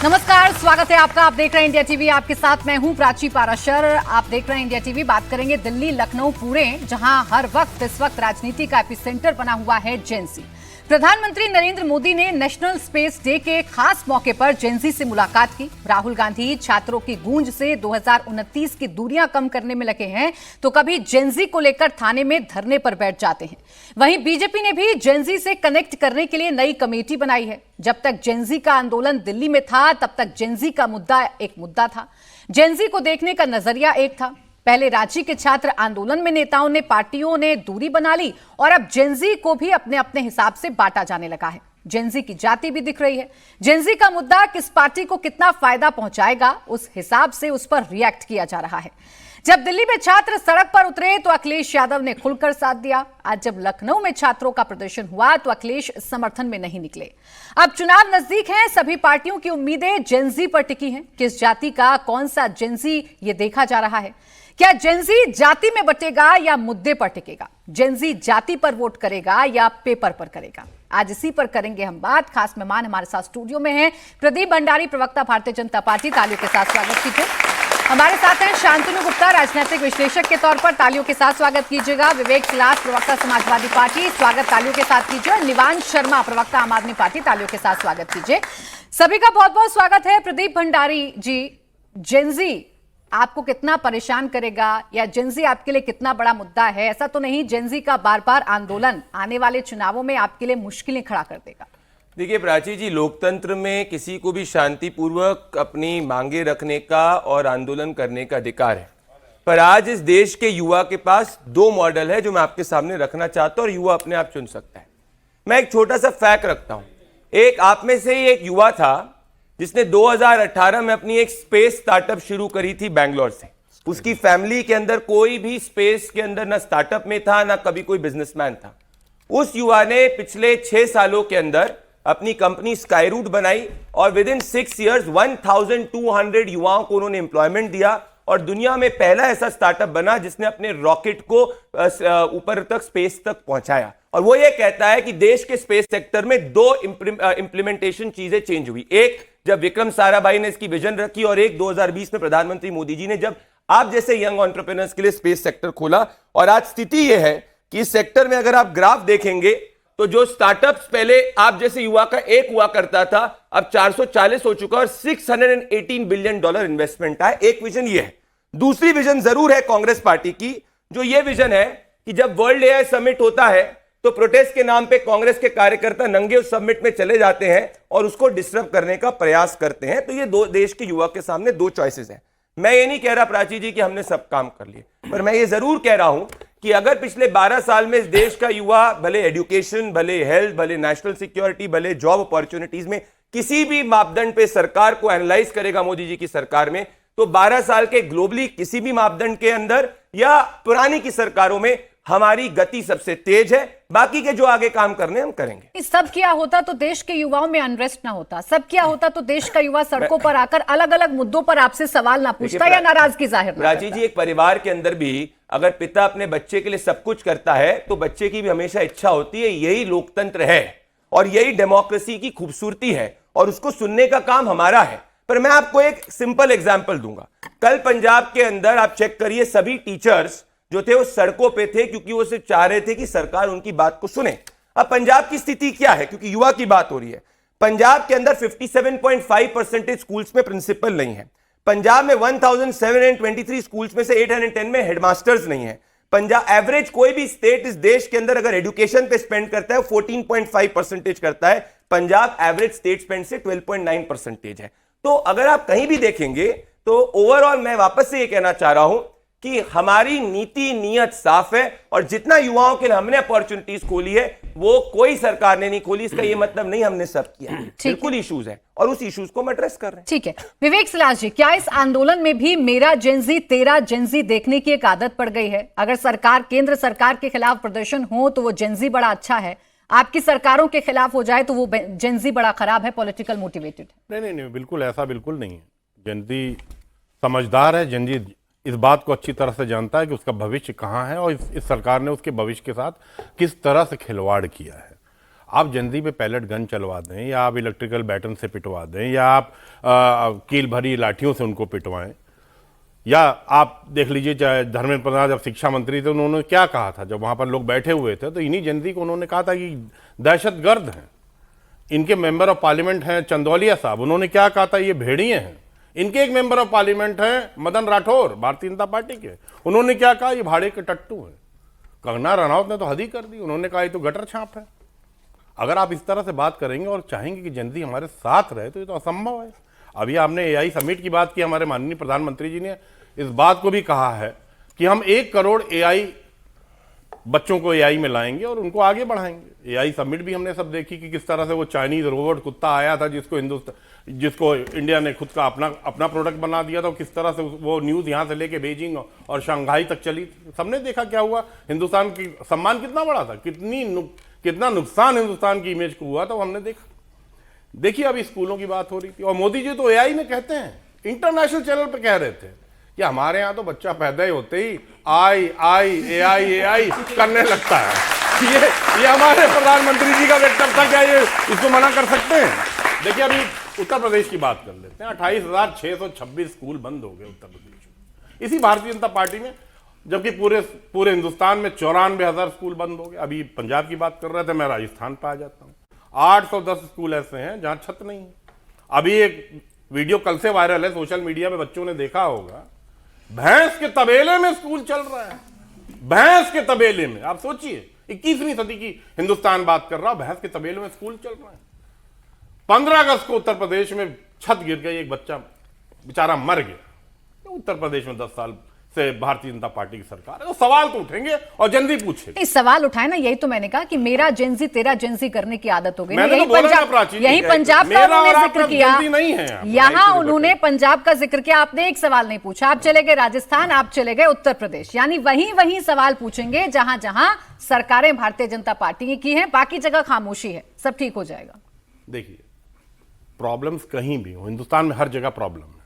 नमस्कार, स्वागत है आपका। आप देख रहे हैं इंडिया टीवी। आपके साथ मैं हूं प्राची पाराशर। आप देख रहे हैं इंडिया टीवी। बात करेंगे दिल्ली, लखनऊ, पुणे, जहां हर वक्त इस वक्त राजनीति का एपिसेंटर बना हुआ है जेनजी। प्रधानमंत्री नरेंद्र मोदी ने नेशनल स्पेस डे के खास मौके पर जेनजी से मुलाकात की। राहुल गांधी छात्रों की गूंज से 2029 की दूरियां कम करने में लगे हैं, तो कभी जेनजी को लेकर थाने में धरने पर बैठ जाते हैं। वहीं बीजेपी ने भी जेनजी से कनेक्ट करने के लिए नई कमेटी बनाई है। जब तक जेनजी का आंदोलन दिल्ली में था, तब तक जेनजी का मुद्दा एक मुद्दा था। जेनजी को देखने का नजरिया एक था। पहले रांची के छात्र आंदोलन में नेताओं ने, पार्टियों ने दूरी बना ली और अब जेनजी को भी अपने अपने हिसाब से बांटा जाने लगा है। जेनजी की जाति भी दिख रही है। जेनजी का मुद्दा किस पार्टी को कितना फायदा पहुंचाएगा, उस हिसाब से उस पर रिएक्ट किया जा रहा है। जब दिल्ली में छात्र सड़क पर उतरे तो अखिलेश यादव ने खुलकर साथ दिया। आज जब लखनऊ में छात्रों का प्रदर्शन हुआ तो अखिलेश समर्थन में नहीं निकले। अब चुनाव नजदीक है, सभी पार्टियों की उम्मीदें जेनजी पर टिकी हैं। किस जाति का कौन सा जेनजी, ये देखा जा रहा है। क्या जेनजी जाति में बटेगा या मुद्दे पर टिकेगा? जेनजी जाति पर वोट करेगा या पेपर पर करेगा? आज इसी पर करेंगे हम बात। खास मेहमान हमारे साथ स्टूडियो में हैं प्रदीप भंडारी, प्रवक्ता भारतीय जनता पार्टी। तालियों के साथ स्वागत कीजिए। हमारे साथ हैं शांतनु गुप्ता, राजनीतिक विश्लेषक के तौर पर। तालियों के साथ स्वागत कीजिएगा। विवेक सिलास, प्रवक्ता समाजवादी पार्टी, स्वागत तालियों के साथ कीजिए। और निवान शर्मा, प्रवक्ता आम आदमी पार्टी, तालियों के साथ स्वागत कीजिए। सभी का बहुत बहुत स्वागत है। प्रदीप भंडारी जी, जेनजी आपको कितना परेशान करेगा या जेनजी आपके लिए कितना बड़ा मुद्दा है? ऐसा तो नहीं जेनजी का बार बार आंदोलन आने वाले चुनावों में आपके लिए मुश्किलें खड़ा कर देगा? देखिए प्राची जी, लोकतंत्र में किसी को भी शांतिपूर्वक अपनी मांगे रखने का और आंदोलन करने का अधिकार है। पर आज इस देश के युवा के पास दो मॉडल है जो मैं आपके सामने रखना चाहता हूं और युवा अपने आप चुन सकता है। मैं एक छोटा सा फैक्ट रखता हूं। एक आप में से ही एक युवा था जिसने 2018 में अपनी एक स्पेस स्टार्टअप शुरू करी थी बैंगलोर से। उसकी फैमिली के अंदर कोई भी स्पेस के अंदर ना स्टार्टअप में था, ना कभी कोई बिजनेसमैन था। उस युवा ने पिछले 6 सालों के अंदर अपनी कंपनी स्काईरूट बनाई और विद इन 6 इयर्स 1200 युवाओं को उन्होंने एम्प्लॉयमेंट दिया और दुनिया में पहला ऐसा स्टार्टअप बना जिसने अपने रॉकेट को ऊपर तक, स्पेस तक पहुंचाया। और वो ये कहता है कि देश के स्पेस सेक्टर में दो इंप्लीमेंटेशन चीजें चेंज हुई। एक जब विक्रम साराभाई ने इसकी विजन रखी और एक 2020 में प्रधानमंत्री मोदी जी ने जब आप जैसे यंग एंटरप्रेन्योर्स के लिए स्पेस सेक्टर खोला। और आज स्थिति यह है कि इस सेक्टर में अगर आप ग्राफ देखेंगे तो जो स्टार्टअप्स पहले आप जैसे युवा का एक हुआ करता था, अब 440 हो चुका और $618 बिलियन इन्वेस्टमेंट है। एक विजन ये है। दूसरी विजन जरूर है कांग्रेस पार्टी की, जो ये विजन है कि जब वर्ल्ड एआई समिट होता है तो प्रोटेस्ट के नाम पे कांग्रेस के कार्यकर्ता नंगे उस समिट में चले जाते हैं और उसको डिस्टर्ब करने का प्रयास करते हैं। तो ये दो देश के युवा के सामने दो चॉइसेस हैं। मैं ये नहीं कह रहा प्राची जी कि हमने सब काम कर लिए, पर मैं ये जरूर कह रहा हूं कि अगर पिछले 12 साल में इस देश का युवा भले एजुकेशन, भले हेल्थ, भले नेशनल सिक्योरिटी, भले जॉब अपॉर्चुनिटीज में किसी भी मापदंड पे सरकार को एनालाइज करेगा मोदी जी की सरकार में, तो 12 साल के ग्लोबली किसी भी मापदंड के अंदर या पुरानी की सरकारों में हमारी गति सबसे तेज है। बाकी के जो आगे काम करने हम करेंगे। सब किया होता तो देश के युवाओं में अनरेस्ट ना होता। सब किया होता तो देश का युवा सड़कों पर आकर अलग अलग मुद्दों पर आपसे सवाल ना पूछता या नाराजगी जाहिर ना करता। राजी जी, एक परिवार के अंदर भी अगर पिता अपने बच्चे के लिए सब कुछ करता है तो बच्चे की भी हमेशा इच्छा होती है। यही लोकतंत्र है और यही डेमोक्रेसी की खूबसूरती है और उसको सुनने का काम हमारा है। पर मैं आपको एक सिंपल एग्जाम्पल दूंगा। कल पंजाब के अंदर आप चेक करिए, सभी टीचर्स जो थे वो सड़कों पे थे क्योंकि वो सिर्फ चाह रहे थे कि सरकार उनकी बात को सुने। अब पंजाब की स्थिति क्या है, क्योंकि युवा की बात हो रही है। पंजाब के अंदर 57.5% स्कूल्स में प्रिंसिपल नहीं है। पंजाब में 1723 स्कूल्स में से 810 में हेडमास्टर्स नहीं है। पंजाब एवरेज कोई भी स्टेट इस देश के अंदर अगर एजुकेशन पे स्पेंड करता है 14.5% करता है। पंजाब एवरेज स्टेट स्पेंड से 12.9% है। तो अगर आप कहीं भी देखेंगे तो ओवरऑल मैं वापस से ये कहना चाह रहा हूं कि हमारी नीति नीयत साफ है और जितना युवाओं के लिए हमने अपॉर्चुनिटीज खोली है वो कोई सरकार ने नहीं खोली। इसका ये मतलब नहीं हमने सब किया। बिल्कुल इश्यूज है और उस इश्यूज को हम एड्रेस कर रहे हैं। ठीक है, विवेक सिलास जी, क्या इस आंदोलन में भी मेरा जेनजी तेरा जेनजी देखने की एक आदत पड़ गई है? अगर सरकार, केंद्र सरकार के खिलाफ प्रदर्शन हो तो वो जेनजी बड़ा अच्छा है, आपकी सरकारों के खिलाफ हो जाए तो वो जेनजी बड़ा खराब है, पॉलिटिकल मोटिवेटेड? नहीं, बिल्कुल ऐसा बिल्कुल नहीं है। जेनजी समझदार है। जेनजी इस बात को अच्छी तरह से जानता है कि उसका भविष्य कहाँ है और इस सरकार ने उसके भविष्य के साथ किस तरह से खिलवाड़ किया है। आप जंदी पे पैलेट गन चलवा दें, या आप इलेक्ट्रिकल बैटन से पिटवा दें, या आप कील भरी लाठियों से उनको पिटवाएं, या आप देख लीजिए चाहे धर्मेंद्र प्रधान जब शिक्षा मंत्री थे उन्होंने क्या कहा था, जब वहां पर लोग बैठे हुए थे तो इन्हीं जंदी को उन्होंने कहा था कि दहशतगर्द हैं। इनके मेंबर ऑफ पार्लियामेंट हैं चंदौलिया साहब, उन्होंने क्या कहा था, ये भेड़िए हैं। इनके एक मेंबर ऑफ पार्लियामेंट हैं मदन राठौर, भारतीय जनता पार्टी के, उन्होंने क्या कहा, ये भाड़े के टट्टू हैं। कंगना रनौत ने तो हद ही कर दी, उन्होंने कहा ये तो गटर छाप है। अगर आप इस तरह से बात करेंगे और चाहेंगे कि जंदी हमारे साथ रहे तो ये तो असंभव है। अभी आपने एआई समिट की बात की, हमारे माननीय प्रधानमंत्री जी ने इस बात को भी कहा है कि हम 1 करोड़ एआई बच्चों को एआई में लाएंगे और उनको आगे बढ़ाएंगे। एआई समिट भी हमने सब देखी कि किस तरह से वो चाइनीज रोबोट कुत्ता आया था जिसको इंडिया ने खुद का अपना प्रोडक्ट बना दिया था, किस तरह से वो न्यूज़ यहाँ से लेके बीजिंग और शंघाई तक चली। सबने देखा क्या हुआ, हिंदुस्तान की सम्मान कितना बड़ा था, कितना नुकसान हिंदुस्तान की इमेज को हुआ था, वो हमने देखा। देखिए अभी स्कूलों की बात हो रही थी और मोदी जी तो एआई में कहते हैं, इंटरनेशनल चैनल पे कह रहे थे कि हमारे यहाँ तो बच्चा पैदा ही होते ही आई करने लगता है। ये हमारे प्रधानमंत्री जी का वक्तव्य था, क्या ये इसको मना कर सकते हैं? देखिए अभी उत्तर प्रदेश की बात कर लेते हैं। 28,626 स्कूल बंद हो गए उत्तर प्रदेश में, इसी भारतीय जनता पार्टी में, जबकि पूरे हिंदुस्तान में 94,000 स्कूल बंद हो गए। अभी पंजाब की बात कर रहे थे, मैं राजस्थान पे आ जाता हूँ। 810 स्कूल ऐसे हैं जहां छत नहीं है। अभी एक वीडियो कल से वायरल है सोशल मीडिया में, बच्चों ने देखा होगा, भैंस के तबेले में स्कूल चल रहा है। भैंस के तबेले में, आप सोचिए 21वीं सदी की हिंदुस्तान बात कर रहा, भैंस के तबेले में स्कूल चल रहा है। 15 अगस्त को उत्तर प्रदेश में छत गिर गई, एक बच्चा बेचारा मर गया। उत्तर प्रदेश में 10 साल से भारतीय जनता पार्टी की सरकार है, तो सवाल तो उठेंगे और जल्दी पूछेंगे। इस सवाल उठाए ना, यही तो मैंने कहा कि मेरा जेंजी तेरा जेंजी करने की आदत हो गई। यही पंजाब का उन्होंने जिक्र किया, यहाँ उन्होंने पंजाब का जिक्र किया, आपने एक सवाल नहीं पूछा। आप चले गए राजस्थान, आप चले गए उत्तर प्रदेश, यानी वही सवाल पूछेंगे जहां जहां सरकारें भारतीय जनता पार्टी की हैं, बाकी जगह खामोशी है, सब ठीक हो जाएगा। देखिए प्रॉब्लम्स कहीं भी हो, हिंदुस्तान में हर जगह प्रॉब्लम है।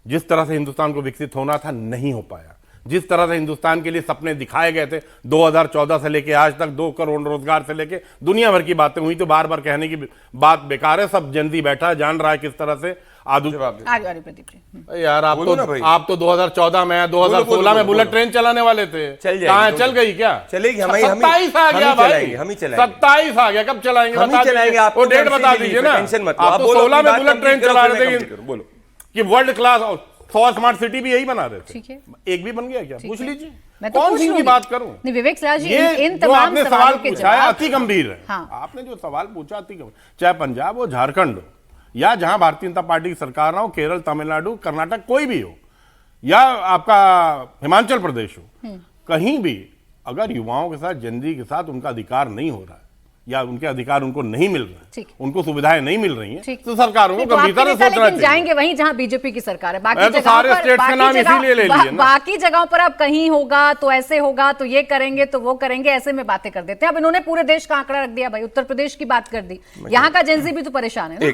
जिस तरह से हिंदुस्तान को विकसित होना था नहीं हो पाया, जिस तरह से हिंदुस्तान के लिए सपने दिखाए गए थे 2014 से लेके आज तक, 2 करोड़ रोजगार से लेके दुनिया भर की बातें हुई, तो बार बार कहने की बात बेकार है। सब जल्दी बैठा जान रहा है किस तरह से यार आप तो 2014 में 2016 में बुलेट ट्रेन चलाने वाले थे, कहाँ चल गई? क्या चलेगी? 27 आ गया भाई, 27 आ गया, कब चलाएंगे? वो डेट बता दीजिए ना। आप तो 16 में बुलेट ट्रेन चला रहे थे बोलो कि वर्ल्ड क्लास 100 स्मार्ट सिटी भी यही बना रहे थे, ठीक है, एक भी बन गया क्या? पूछ लीजिए। मैं तो कौन सी की बात करूं? विवेक सलाह जी, इन तमाम आपने सवाल पूछा है अति गंभीर है। हाँ। आपने जो सवाल पूछा अति गंभीर, चाहे पंजाब हो, झारखंड हो, या जहां भारतीय जनता पार्टी की सरकार हो, केरल, तमिलनाडु, कर्नाटक, कोई भी हो, या आपका हिमाचल प्रदेश हो, कहीं भी अगर युवाओं के साथ, जनता के साथ उनका अधिकार नहीं हो रहा है या उनके अधिकार उनको नहीं मिल रहे हैं, उनको सुविधाएं नहीं मिल रही हैं, तो सरकारों को गंभीरता से सोचना चाहिए। जाएंगे वहीं जहां बीजेपी की सरकार है, बाकी तो सारे स्टेट्स के नाम इसीलिए ले लिए ना। बाकी जगहों पर अब कहीं होगा तो ऐसे होगा, तो ये करेंगे तो वो करेंगे, ऐसे में बातें कर देते हैं। अब इन्होंने पूरे देश का आंकड़ा रख दिया भाई, उत्तर प्रदेश की बात कर दी, यहाँ का जेंजी भी तो परेशान है।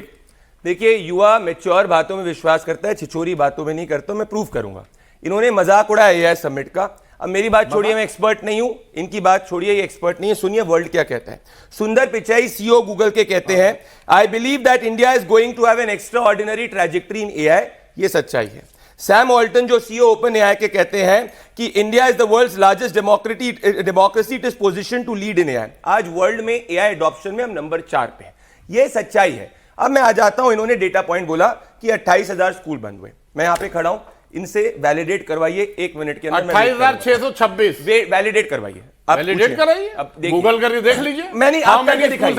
देखिए युवा मैच्योर बातों में विश्वास करता है, छिछोरी बातों में नहीं करता। मैं प्रूव करूंगा। इन्होंने मजाक उड़ाया है समिट का। अब मेरी बात छोड़िए, मैं एक्सपर्ट नहीं हूं, इनकी बात छोड़िए, ये एक्सपर्ट नहीं है। सुनिए वर्ल्ड क्या कहता है। सुंदर पिचाई, सीईओ गूगल के कहते हैं, I believe that India is going to have an extraordinary trajectory in AI. ये सच्चाई है। सैम ऑल्टन जो सीईओ ओपन एआई के कहते हैं कि India is the world's largest democracy, it is position to lead in AI. आज world में एआई एडॉप्शन में हम नंबर 4 पे हैं। ये सच्चाई है। अब मैं आ जाता हूं, इन्होंने डेटा पॉइंट बोला कि 28,000 स्कूल बंद हुए। मैं यहां पे खड़ा हूं, इनसे वैलिडेट करवाइए 1 मिनट के अंदर। 28,626 वैलिडेट करवाइए, वैलिडेट कराइए, अब गूगल करके देख लीजिए। मैंने आप करके दिखाइए,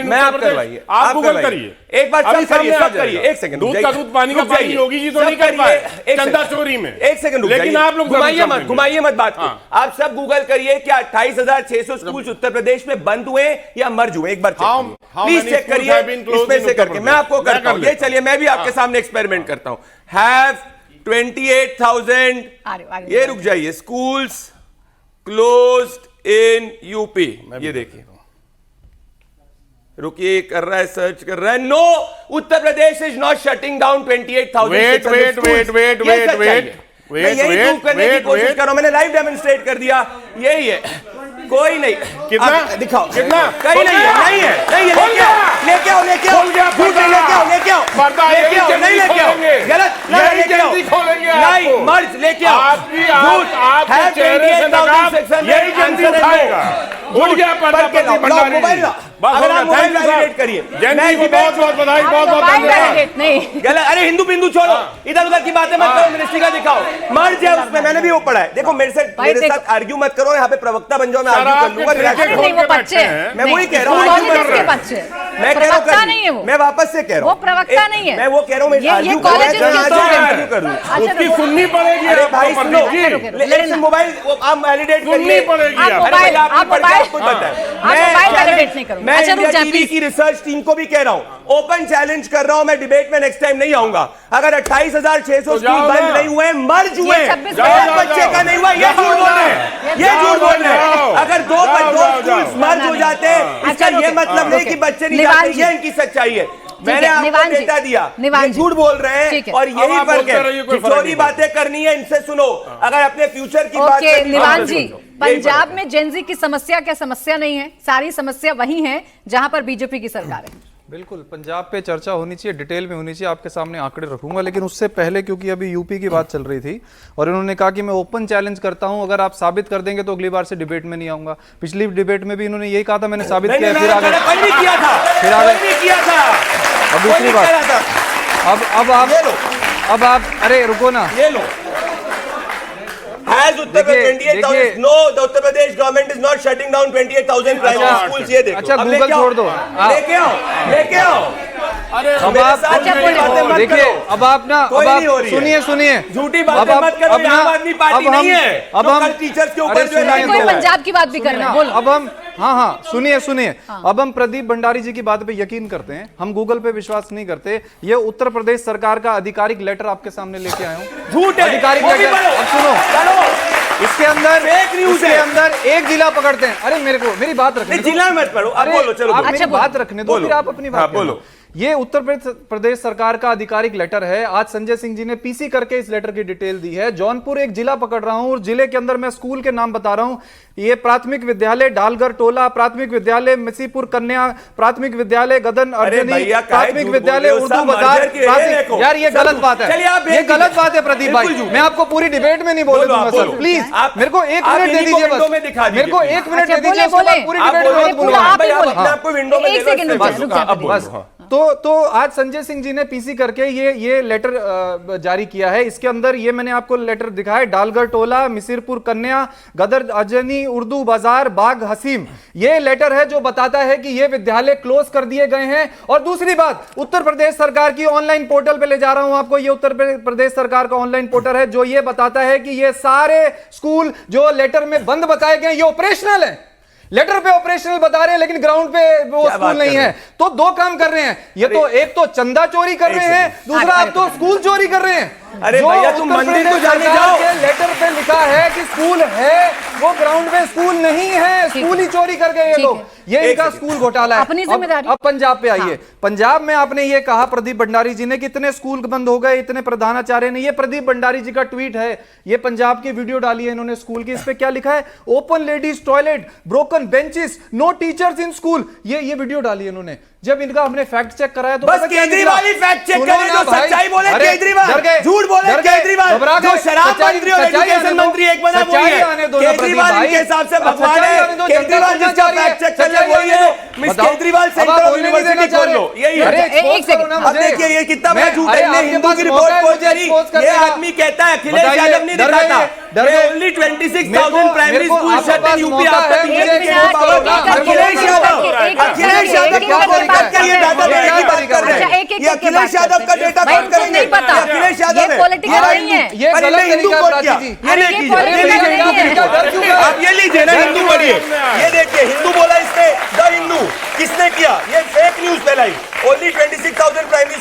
मैं आप करवाइए, आप गूगल करिए। एक बात सब करिए, एक सेकंड। दूध का दूध, पानी का पानी, योगी जी तो नहीं कर पाए चंदा चोरी में। एक सेकंड, लेकिन आप लोग घुमाइए मत बात को। आप सब गूगल करिए, क्या 28,600 स्कूल उत्तर प्रदेश में बंद हुए या मर्ज हुए? एक बार प्लीज चेक करिए इसमें से करके। मैं आपको करता हूं, ये चलिए मैं भी आपके सामने एक्सपेरिमेंट करता हूं। हैव 28,000, ये रुक जाइए, स्कूल्स क्लोज्ड इन यूपी। ये देखिए, रुकिए, कर रहा है, सर्च कर रहा है। No, Uttar Pradesh is not shutting down 28,000। Wait, मैं यही प्रूव करने की कोशिश कर रहा हूं, मैंने लाइव डेमोन्स्ट्रेट कर दिया। यही है कोई नहीं। कितना? आप दिखाओ कितना? कहीं नहीं है, नहीं है, नहीं है। लेके आओ, लेके आओ, लेके आओ, झूठ नहीं, लेके आओ, लेके आओ, लेके आओ, नहीं लेके आओ, गलत, नहीं लेके आओ, नहीं मर्ज लेके आओ, झूठ, है 28,000 सेक्शन, यही जल्दी उठाएगा। उठ गया पर्दा प्रदीप भंडारी। अगर आप मोबाइल वैलिडेट करिए, जयंती को बहुत बहुत बधाई, बहुत बहुत धन्यवाद। नहीं गलत, अरे हिंदू बिंदु छोड़ो, इधर उधर की बातें मत करो, मिनिस्ट्री का दिखाओ, मर्ज है उसमें, मैंने भी वो पढ़ा है। देखो मेरे साथ आर्ग्यू मत करो, यहाँ पे प्रवक्ता बन जाओ, मैं आर्ग्यू कर लूंगा। नहीं, वो बच्चे हैं। मैं वही कह रहा हूँ, के बच्चे, मैं कह रहा हूँ, प्रवक्ता नहीं है वो, मैं वापस से कह रहा हूँ, वो प्रवक्ता नहीं है। मैं वो कह रहा हूँ, मैं ये आर्ग्यू कॉलेज कर लूँ। उसकी सुननी पड़ेगी। अरे भाई आपको सुनो, प्रदीप जी। मोबाइल आप वैलिडेट सुननी करिए, पड़ेगी। आप आप मोबाइल, आप मोबाइल खुद बताएं। मोबाइल वैलिडेट नहीं करूंगा। मैं अच्छा, रुक इंडिया जाए, टीवी प्लीज। की रिसर्च टीम को भी कह रहा हूँ, ओपन चैलेंज कर रहा हूँ, मैं डिबेट में नेक्स्ट टाइम नहीं आऊंगा। अगर 28,600 स्कूल जाओ बंद ना। नहीं हुए, मर्ज हुए, 26 एक बच्चे का नहीं हुआ, ये झूठ बोल रहे हैं, ये झूठ बोल रहे हैं। अगर दो स्कूल मर्ज हो जाते, इसका ये मतलब नहीं कि बच्चे नहीं जाते, ये इनकी सच्चाई है। मैंने आपको डेटा दिया, ये झूठ बोल रहे हैं, और यही फर्क है। चोरी बातें करनी है, इनसे सुनो। अगर अपने फ्यूचर की बात ओके, करनी है, निवान तो जी, सुनो। पंजाब में जेनजी की समस्या क्या समस्या नहीं है? सारी समस्या वही है जहां पर बीजेपी की सरकार है। बिल्कुल, पंजाब पे चर्चा होनी चाहिए, डिटेल में होनी चाहिए, आपके सामने आंकड़े रखूंगा। लेकिन उससे पहले, क्योंकि अभी यूपी की बात चल रही थी और इन्होंने कहा कि मैं ओपन चैलेंज करता हूं, अगर आप साबित कर देंगे तो अगली बार से डिबेट में नहीं आऊंगा। पिछली डिबेट में भी इन्होंने यही कहा था, मैंने साबित किया, फिर आ गए, किया था, फिर आ गए। किया था। अब दूसरी बात, अब आप अरे रुको ना, ये लो। As Uttar Pradesh, 28,000, no, the Uttar Pradesh government is not shutting down 28,000 primary schools. ये देखो। अच्छा, अब गूगल लेके आओ, छोड़ दो। लेके आओ, लेके आओ। अरे अब मेरे आप साथ झूठी बातें मत देखिए, करो। अब आप ना, कोई अब नहीं हो आप रही है। सुनिए, सुनिए, झूठी बातें मत करो, ये आम आदमी पार्टी नहीं है, अब जो हम कल टीचर्स के ऊपर अरे जो है सुनिए, कोई तो- पंजाब की बात भी कर रहे हैं, बोलो। अब हम हाँ सुनिए, अब हम प्रदीप भंडारी जी की बात पे यकीन करते हैं, हम गूगल पे विश्वास नहीं करते। ये उत्तर प्रदेश सरकार का आधिकारिक लेटर आपके सामने लेके आया हूं, झूठ है, आधिकारिक वो भी लेटर। बोलो। अब सुनो, चलो, इसके अंदर Fake news इसके है। अंदर एक जिला पकड़ते हैं। अरे मेरी बात रखने दो। जिला मत पढ़ो, अब अरे, बोलो, चलो आप बोलो। मेरी बात रखने दो, बोलो। फिर आप अपनी बात हाँ, कहना। बोलो। ये उत्तर प्रदेश सरकार का आधिकारिक लेटर है। आज संजय सिंह जी ने पीसी करके इस लेटर की डिटेल दी है। जौनपुर एक जिला पकड़ रहा हूं और जिले के अंदर मैं स्कूल के नाम बता रहा हूं। ये प्राथमिक विद्यालय डालगर टोला, प्राथमिक विद्यालय मिसीपुर कन्या, प्राथमिक विद्यालय गदन अर्जुनी, भैया, काहे प्राथमिक झूठ विद्यालय बोल रहे हो? उर्दू सब बाजार। मर्जर के हैं, देखो। यार ये सब गलत झूठ। बात है, चलिए, आप ये एक गलत ही- बात है प्रदीप भाई। बिल्कुल झूठ। मैं आपको पूरी डिबेट में नहीं बोले बोलो, आप दूंगा बोलो। सर, प्लीज आप- मेरे को एक आप मिनट दे इन्हीं को दीजिए विंडो में बस, दिखा मेरे को दीजिए। एक मिनट अच्छा, दे दीजिए, उसके बोले, बाद पूरी आप डिबेट में बोलो, मत पूरा बोलूंगा। आप ही बोले। अपने आपको विंडो में एक ले लो, सेकंड रुक इससे जाए, रुक बस, जाए अब बोलो, प्रदीप। हाँ। तो आज संजय सिंह जी ने पीसी करके ये लेटर जारी किया है। इसके अंदर ये मैंने आपको लेटर दिखाया, डालगर टोला, मिसिरपुर कन्या, गदर अजनी, उर्दू बाजार, बाग हसीम। ये लेटर है जो बताता है कि ये विद्यालय क्लोज कर दिए गए हैं। और दूसरी बात, उत्तर प्रदेश सरकार की ऑनलाइन पोर्टल पे ले जा रहा हूं आपको। ये उत्तर प्रदेश सरकार का ऑनलाइन पोर्टल है जो ये बताता है कि ये सारे स्कूल जो लेटर में बंद बताए गए ये ऑपरेशनल है। लेटर पे ऑपरेशनल बता रहे हैं लेकिन ग्राउंड पे वो स्कूल नहीं है। तो दो काम कर रहे हैं, ये तो एक तो चंदा चोरी कर रहे हैं, दूसरा आप तो स्कूल चोरी कर रहे हैं। अरे भैया, तुम मंदिर तो जाने जाओ। लेटर पे लिखा है कि स्कूल है, वो ग्राउंड में स्कूल नहीं है, स्कूल ही चोरी कर गए ये लोग। ये इनका स्कूल घोटाला है। अपनी जिम्मेदारी। अब पंजाब पे आइए। पंजाब में आपने ये कहा प्रदीप भंडारी जी ने कि इतने स्कूल बंद हो गए, इतने प्रधानाचार्य ने। ये प्रदीप भंडारी जी का ट्वीट है, ये पंजाब की वीडियो डाली है इन्होंने स्कूल की। इस पे क्या लिखा है? Open ladies toilet, broken benches, no teachers in school. ये वीडियो डाली है इन्होंने। जब इनका हमने फैक्ट चेक कराया तो बस केजरीवाल ही फैक्ट चेक करे, जो सच्चाई बोले केजरीवाल, झूठ बोले केजरीवाल, जो शराब मंत्री और एजुकेशन मंत्री एक बना वही है। केजरीवाल इनके हिसाब से भगवान है। केजरीवाल जिसका फैक्ट चेक कर ले वही है। Miss Kejriwal centre of university खोल लो, यही है। एक सेकंड, अब देखिए ये कितना बड़ा झूठ है। इन्हें हिंदू की रिपोर्ट खोज करी। ये आदमी कहता है अखिलेश यादव नहीं दिखाता। Only 26,000 primary school shut in UP after BJP के पावर। अखिलेश यादव क्या करके ये डाटा देने की बात कर रहे हैं? ये अखिलेश यादव का डेटा कौन करेंगे? नहीं पता, अखिलेश यादव ये पॉलिटिकल नहीं है। ये पर गलत इन्हें हिंदू तरीका वोट है किया। प्राची जी। ये अरे लीजिए, ये पॉलिटिकल ये नहीं है। आप ये लीजिए ना, हिंदू पढ़िए। ये देखिए, हिंदू बोला इसने, द हिंदू किसने किया? ये फेक न्यूज फैलाई। ओनली 26,000 प्राइमरी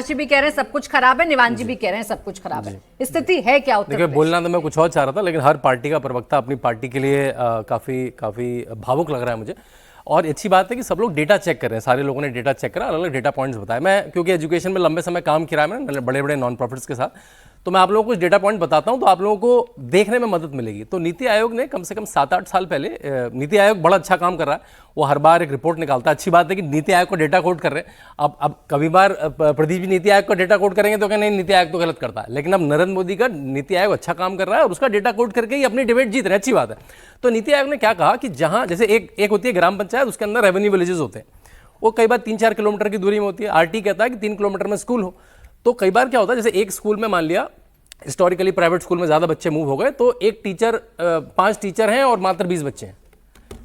प्रकाश जी भी कह रहे हैं सब कुछ खराब है, निवान जी भी कह रहे हैं सब कुछ खराब है। स्थिति है क्या उत्तर देखिए, प्रदेश? बोलना तो मैं कुछ और चाह रहा था, लेकिन हर पार्टी का प्रवक्ता अपनी पार्टी के लिए काफी भावुक लग रहा है मुझे। और अच्छी बात है कि सब लोग डेटा चेक कर रहे हैं, सारे लोगों ने डेटा चेक करा, अलग अलग डेटा पॉइंट्स बताए। मैं क्योंकि एजुकेशन में लंबे समय काम किया है मैंने बड़े बड़े नॉन प्रॉफिट्स के साथ, तो मैं आप लोगों को कुछ डेटा पॉइंट बताता हूं तो आप लोगों को देखने में मदद मिलेगी। तो नीति आयोग ने कम से कम 7-8 साल पहले, नीति आयोग बड़ा अच्छा काम कर रहा है, वो हर बार एक रिपोर्ट निकालता है। अच्छी बात है कि नीति आयोग को डेटा कोड कर रहे हैं। अब कभी बार प्रदीप जी नीति आयोग को डेटा कोड करेंगे तो कहेंगे नहीं नीति आयोग तो गलत करता है, लेकिन अब नरेंद्र मोदी का नीति आयोग अच्छा काम कर रहा है और उसका डेटा कोड करके ही अपनी डिबेट जीत रहे हैं। अच्छी बात है। तो नीति आयोग ने क्या कहा कि जहां जैसे एक होती है ग्राम पंचायत, उसके अंदर रेवेन्यू विलेजेस होते हैं, वो कई बार 3-4 किलोमीटर की दूरी में होती है। आरटी कहता है कि 3 किलोमीटर में स्कूल हो। तो कई बार क्या होता है, जैसे एक स्कूल में मान लिया हिस्टोरिकली प्राइवेट स्कूल में ज़्यादा बच्चे मूव हो गए, तो एक टीचर 5 टीचर हैं और मात्र 20 बच्चे हैं,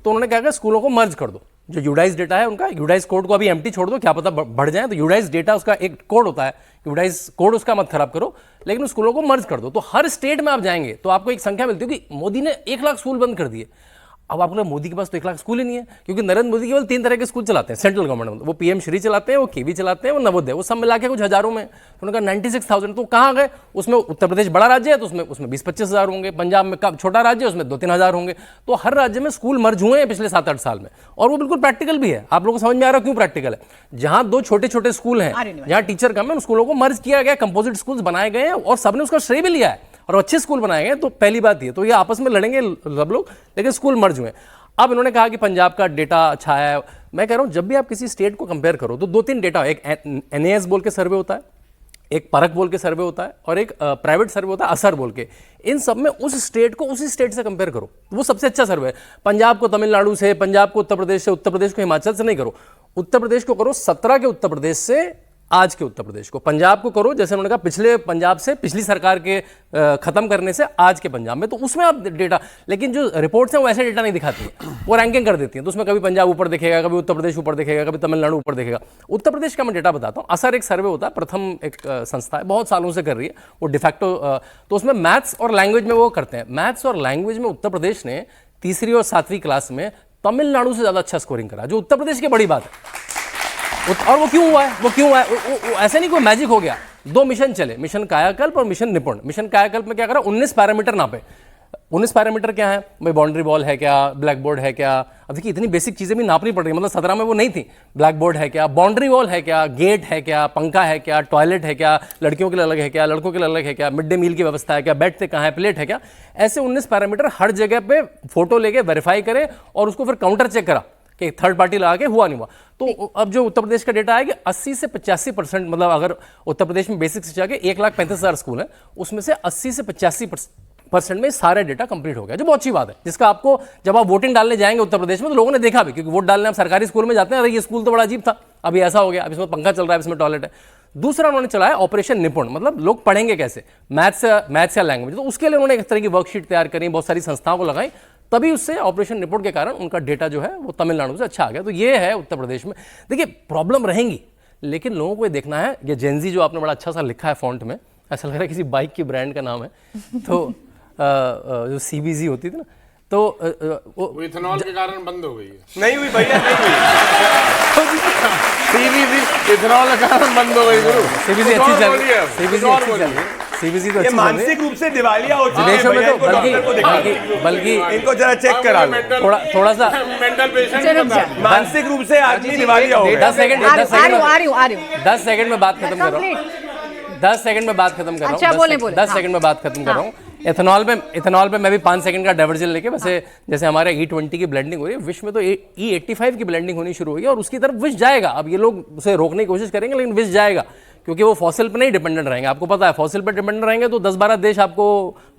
तो उन्होंने क्या कहा स्कूलों को मर्ज कर दो। जो यूडाइज डेटा है उनका, यूडाइज कोड को अभी एम्प्टी छोड़ दो, क्या पता बढ़ जाए, तो यूडाइज डेटा उसका एक कोड होता है, यूडाइज कोड उसका मत खराब करो, लेकिन उन स्कूलों को मर्ज कर दो। तो हर स्टेट में आप जाएंगे तो आपको एक संख्या मिलती है कि मोदी ने 1 लाख स्कूल बंद कर दिए। अब आपको मोदी के पास तो 1 लाख स्कूल ही नहीं है, क्योंकि नरेंद्र मोदी केवल 3 तरह के स्कूल चलाते हैं सेंट्रल गवर्नमेंट में। वो पीएम श्री चलाते हैं, वो केवी चलाते हैं, वो नवोदय, वो सब मिला के कुछ हजारों में। तो उन्होंने कहा 96,000, तो कहाँ गए? उसमें उत्तर प्रदेश बड़ा राज्य है तो उसमें 20-25 हज़ार होंगे, पंजाब में छोटा राज्य है उसमें 2-3 हज़ार होंगे। तो हर राज्य में स्कूल मर्ज हुए हैं पिछले 7-8 साल में, और वो बिल्कुल प्रैक्टिकल भी है। आप लोगों को समझ में आ रहा है क्यों प्रैक्टिकल है? जहां 2 छोटे-छोटे स्कूल हैं, जहां टीचर कम है, उन स्कूलों को मर्ज किया गया, कंपोजिट स्कूल्स बनाए गए हैं और सबने उसका श्रेय भी लिया है और अच्छे स्कूल बनाए गए। तो पहली बात ये, तो ये आपस में लड़ेंगे सब लोग, लेकिन स्कूल मर्ज हुए। अब इन्होंने कहा कि पंजाब का डेटा अच्छा है। मैं कह रहा हूं जब भी आप किसी स्टेट को कंपेयर करो तो 2-3 डेटा, एक एनएएस बोल के सर्वे होता है, एक परख बोल के सर्वे होता है, और एक प्राइवेट सर्वे होता है असर बोल के। इन सब में उस स्टेट को उसी स्टेट से कंपेयर करो, वो सबसे अच्छा सर्वे है। पंजाब को तमिलनाडु से, पंजाब को उत्तर प्रदेश से, उत्तर प्रदेश को हिमाचल से नहीं करो, उत्तर प्रदेश को करो 17 के उत्तर प्रदेश से आज के उत्तर प्रदेश को, पंजाब को करो जैसे उन्होंने कहा पिछले पंजाब से, पिछली सरकार के खत्म करने से आज के पंजाब में, तो उसमें आप डेटा, लेकिन जो रिपोर्ट्स हैं वो ऐसे डेटा नहीं दिखाती है, वो रैंकिंग कर देती है। तो उसमें कभी पंजाब ऊपर दिखेगा, कभी उत्तर प्रदेश ऊपर दिखेगा, कभी तमिलनाडु ऊपर दिखेगा। उत्तर प्रदेश का मैं डेटा बताता हूँ। असर एक सर्वे होता है, प्रथम एक संस्था है, बहुत सालों से कर रही है वो डिफैक्टो, तो उसमें मैथ्स और लैंग्वेज में वो करते हैं। मैथ्स और लैंग्वेज में उत्तर प्रदेश ने 3री और 7वीं क्लास में तमिलनाडु से ज़्यादा अच्छा स्कोरिंग करा, जो उत्तर प्रदेश की बड़ी बात है। और वो क्यों हुआ है? वो क्यों हुआ है? वो ऐसे नहीं कोई मैजिक हो गया। 2 मिशन चले, मिशन कायाकल्प और मिशन निपुण। मिशन कायाकल्प में क्या करा, 19 पैरामीटर नापे। 19 पैरामीटर क्या है भाई? बाउंड्री वॉल है क्या, ब्लैक बोर्ड है क्या? अब देखिए इतनी बेसिक चीजें भी नापनी पड़ रही है, मतलब 17 में वो नहीं थी। ब्लैक बोर्ड है क्या, बाउंड्री वॉल है क्या, गेट है क्या, पंखा है क्या, टॉयलेट है क्या, लड़कियों के लिए अलग है क्या, लड़कों के लिए अलग है क्या, मिड डे मील की व्यवस्था है क्या, बैठते कहाँ है, प्लेट है क्या। ऐसे 19 पैरामीटर हर जगह पे फोटो लेके वेरीफाई करे और उसको फिर काउंटर चेक करा कि थर्ड पार्टी लगा के हुआ नहीं हुआ। तो अब जो उत्तर प्रदेश का डेटा है कि 80 से 85%, मतलब अगर उत्तर प्रदेश में बेसिक शिक्षा के 1,35,000 स्कूल हैं, उसमें से 80 से 85% में सारे डेटा कंप्लीट हो गया, जो बहुत अच्छी बात है। जिसका आपको जब आप वोटिंग डालने जाएंगे उत्तर प्रदेश में तो लोगों ने देखा भी, क्योंकि वोट डालने आप सरकारी स्कूल में जाते हैं, अरे ये स्कूल तो बड़ा अजीब था, अभी ऐसा हो गया, अब इसमें पंखा चल रहा है, इसमें टॉयलेट है। दूसरा उन्होंने चलाया ऑपरेशन निपुण, मतलब लोग पढ़ेंगे कैसे, मैथ्स या लैंग्वेज। तो उसके लिए उन्होंने एक तरह की वर्कशीट तैयार करी, बहुत सारी संस्थाओं को लगाई, तभी उससे ऑपरेशन निपुण के कारण उनका डेटा जो है वो तमिलनाडु से अच्छा आ गया। तो ये है उत्तर प्रदेश में। देखिए प्रॉब्लम रहेंगी, लेकिन लोगों को ये देखना है। ये जेनजी जो आपने बड़ा अच्छा सा लिखा है फॉन्ट में, ऐसा लग रहा है किसी बाइक की ब्रांड का नाम है। तो जो सीबीजी होती थी ना, तो वो इथेनॉल के कारण बंद हो गई है। नहीं हुई भैया, नहीं हुई। सीबीजी इथेनॉल के कारण बंद हो गई गुरु। सीबीजी अच्छी चल रही है, सीबीजी अच्छी चल रही है, सीबीजी तो ये अच्छी चल रही है। मानसिक रूप से दिवालिया हो चुके हैं विदेशों में भैया, तो इनको डॉक्टर को दिखा बल्कि इनको जरा चेक करा लो। थोड़ा सा मेंटल पेशेंट मानसिक रूप से आदमी दिवालिया हो गया। 10 सेकंड आ रही हूँ 10 सेकंड में बात खत्म कर रहा हूँ। 10 सेकंड में बात खत्म कर रहा हूँ। अच्छा, बोले, 10 सेकंड में बात खत्म कर रहा हूँ। इथेनॉल पे मैं भी 5 सेकंड का डाइवर्जन लेके, वैसे जैसे हमारे E20 की ब्लेंडिंग हो रही है, विश्व में तो E85 की ब्लेंडिंग होनी शुरू हुई है और उसकी तरफ विश्व जाएगा। अब ये लोग उसे रोकने की कोशिश करेंगे, लेकिन विश्व जाएगा, क्योंकि वो फॉसिल पे नहीं डिपेंडेंट रहेंगे। आपको पता है फॉसिल पे डिपेंडेंट रहेंगे तो 10-12 देश आपको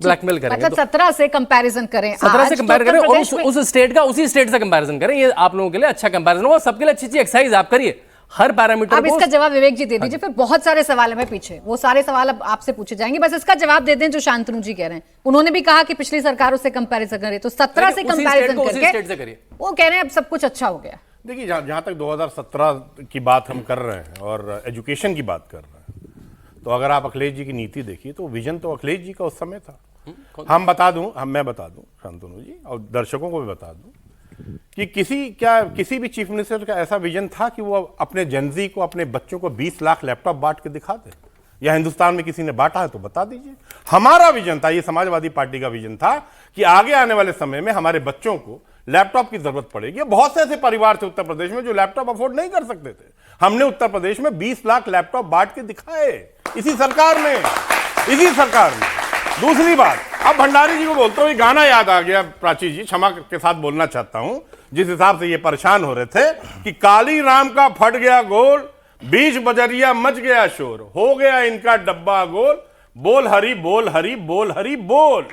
ब्लैकमेल करेंगे। मतलब 17 से कंपैरिजन करें, 17 से आज तो कंपेयर करें उत्तर और प्रदेश में- उस स्टेट का उसी स्टेट से कंपैरिजन करें। ये आप लोगों के लिए अच्छा कंपैरिजन होगा, सबके लिए अच्छी एक्सरसाइज आप करिए। हर पैरामीटर अब को इसका जवाब विवेक जी दे दीजिए, फिर बहुत सारे सवाल है पीछे, वो सारे सवाल अब आपसे पूछे जाएंगे। बस इसका जवाब दे दें जो शांतनु जी कह रहे हैं। उन्होंने भी कहा कि पिछली सरकारों से कंपैरिजन करें, तो 17 से उसी स्टेट कंपैरिजन को उसी स्टेट से करके करिए। वो कह रहे हैं अब सब कुछ अच्छा हो गया। देखिए जहां तक 2017 की बात हम कर रहे हैं और एजुकेशन की बात कर रहे हैं, तो अगर आप अखिलेश जी की नीति देखिए तो विजन तो अखिलेश जी का उस समय था। मैं बता दूं शांतनु जी और दर्शकों को भी बता दूं कि किसी भी चीफ मिनिस्टर का ऐसा विजन था कि वो अपने जेनजी को, अपने बच्चों को 20 लाख लैपटॉप बांट के दिखा दे। या हिंदुस्तान में किसी ने बांटा है तो बता दीजिए। हमारा विजन था, ये समाजवादी पार्टी का विजन था कि आगे आने वाले समय में हमारे बच्चों को लैपटॉप की जरूरत पड़ेगी। बहुत से ऐसे परिवार थे उत्तर प्रदेश में जो लैपटॉप अफोर्ड नहीं कर सकते थे। हमने उत्तर प्रदेश में 20 लाख लैपटॉप बांट के दिखाए इसी सरकार में। दूसरी बात, अब भंडारी जी को बोलते हुए गाना याद आ गया। प्राची जी क्षमा के साथ बोलना चाहता हूं, जिस हिसाब से ये परेशान हो रहे थे कि काली राम का फट गया गोल, बीच बजरिया मच गया शोर, हो गया इनका डब्बा गोल, बोल हरी बोल हरी बोल हरी बोल।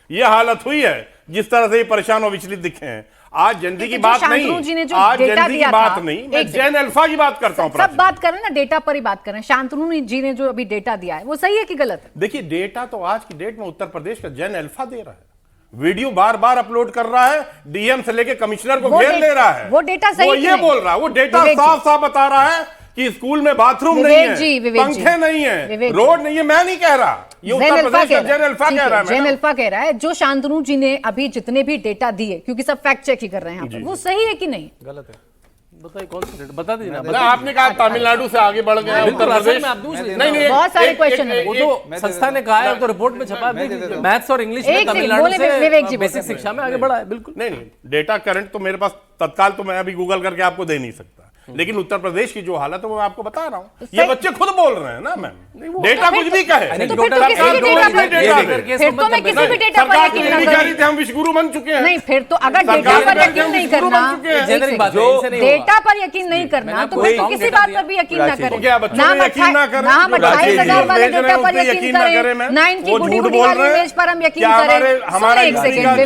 ये हालत हुई है जिस तरह से ये परेशान और विचलित दिखे हैं। आज जनती की बात नहीं, आज जनती की बात नहीं, मैं जैन अल्फा की बात करता हूं। सब बात करें ना, डेटा पर ही बात करें। शांतनु जी ने जो अभी डेटा दिया है वो सही है कि गलत है? देखिए, डेटा तो आज की डेट में उत्तर प्रदेश का जैन अल्फा दे रहा है। वीडियो बार बार अपलोड कर रहा है, डीएम से लेके कमिश्नर को घेर ले रहा है। वो डेटा सही, वो ये बोल रहा है, वो डेटा साफ साफ बता रहा है कि स्कूल में बाथरूम नहीं है, पंखे नहीं है, रोड नहीं है। मैं नहीं कह रहा, ये उत्तर प्रदेश का जैन अल्फा कह रहा है। जैन अल्फा कह रहा है। जो शांतनु जी ने अभी जितने भी डेटा दिए, क्योंकि सब फैक्ट चेक ही कर रहे हैं यहाँ पर, वो सही है कि नहीं? गलत है। बताइए कौन सा डेटा, बता दीजिए ना। आपने कहा तमिलनाडु से आगे बढ़ गया उत्तर प्रदेश। नहीं, बहुत सारे क्वेश्चन है। वो तो संस्था ने कहा है, तो रिपोर्ट में छपा है। मैथ्स और इंग्लिश में तमिलनाडु से बेसिक शिक्षा में आगे बढ़ा है। बिल्कुल नहीं, डेटा करंट तो मेरे पास तत्काल तो मैं अभी गूगल करके आपको दे नहीं सकता, लेकिन उत्तर प्रदेश की जो हालत है वो मैं आपको बता रहा हूँ। ये बच्चे खुद बोल रहे हैं ना मैम, डेटा कुछ भी कहे। तो फिर तो किसी भी डेटा पर यकीन ना करें। हम विश्वगुरु बन चुके हैं। नहीं, फिर तो अगर डेटा पर यकीन नहीं करना, डेटा पर यकीन नहीं करना, तो फिर तो किसी बात पर भी यकीन ना करें। ना हम 28,000 वाले डेटा पर यकीन करें, ना इनकी गुडी गुडी वाली इमेज पर हम यकीन करें। हमारा एक सेकंड,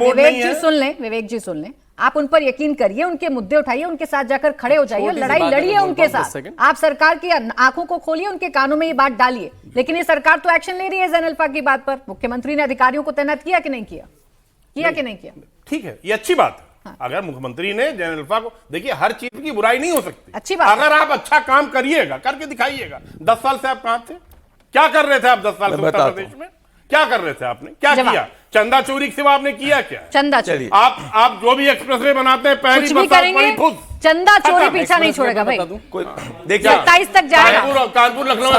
विवेक जी सुन लें, आप उन पर यकीन करिए, उनके मुद्दे उठाइए, उनके साथ जाकर खड़े हो जाइए, लड़ाई लड़िए उनके साथ। आप सरकार की आंखों को खोलिए, उनके कानों में ये बात डालिए। लेकिन ये सरकार तो एक्शन ले रही है जैन अल्फा की बात पर। मुख्यमंत्री ने अधिकारियों को तैनात किया कि नहीं किया? कि नहीं किया? ठीक है, ये अच्छी बात है। हाँ। अगर मुख्यमंत्री ने जैन अल्फा को, देखिए हर चीज की बुराई नहीं हो सकती, अच्छी बात। अगर आप अच्छा काम करिएगा, करके दिखाइएगा। 10 साल से आप कहां थे? क्या कर रहे थे आप 10 साल से उत्तर प्रदेश में? क्या कर रहे थे आपने? क्या किया? चंदा चोरी के सिवा आपने किया क्या? चंदा चोरी। आप जो भी एक्सप्रेसवे बनाते हैं, पहली कुछ भी करेंगे, चंदा चोरी पीछा नहीं छोड़ेगा भाई। देखिए 27 तक जाएगा। कानपुर लखनऊ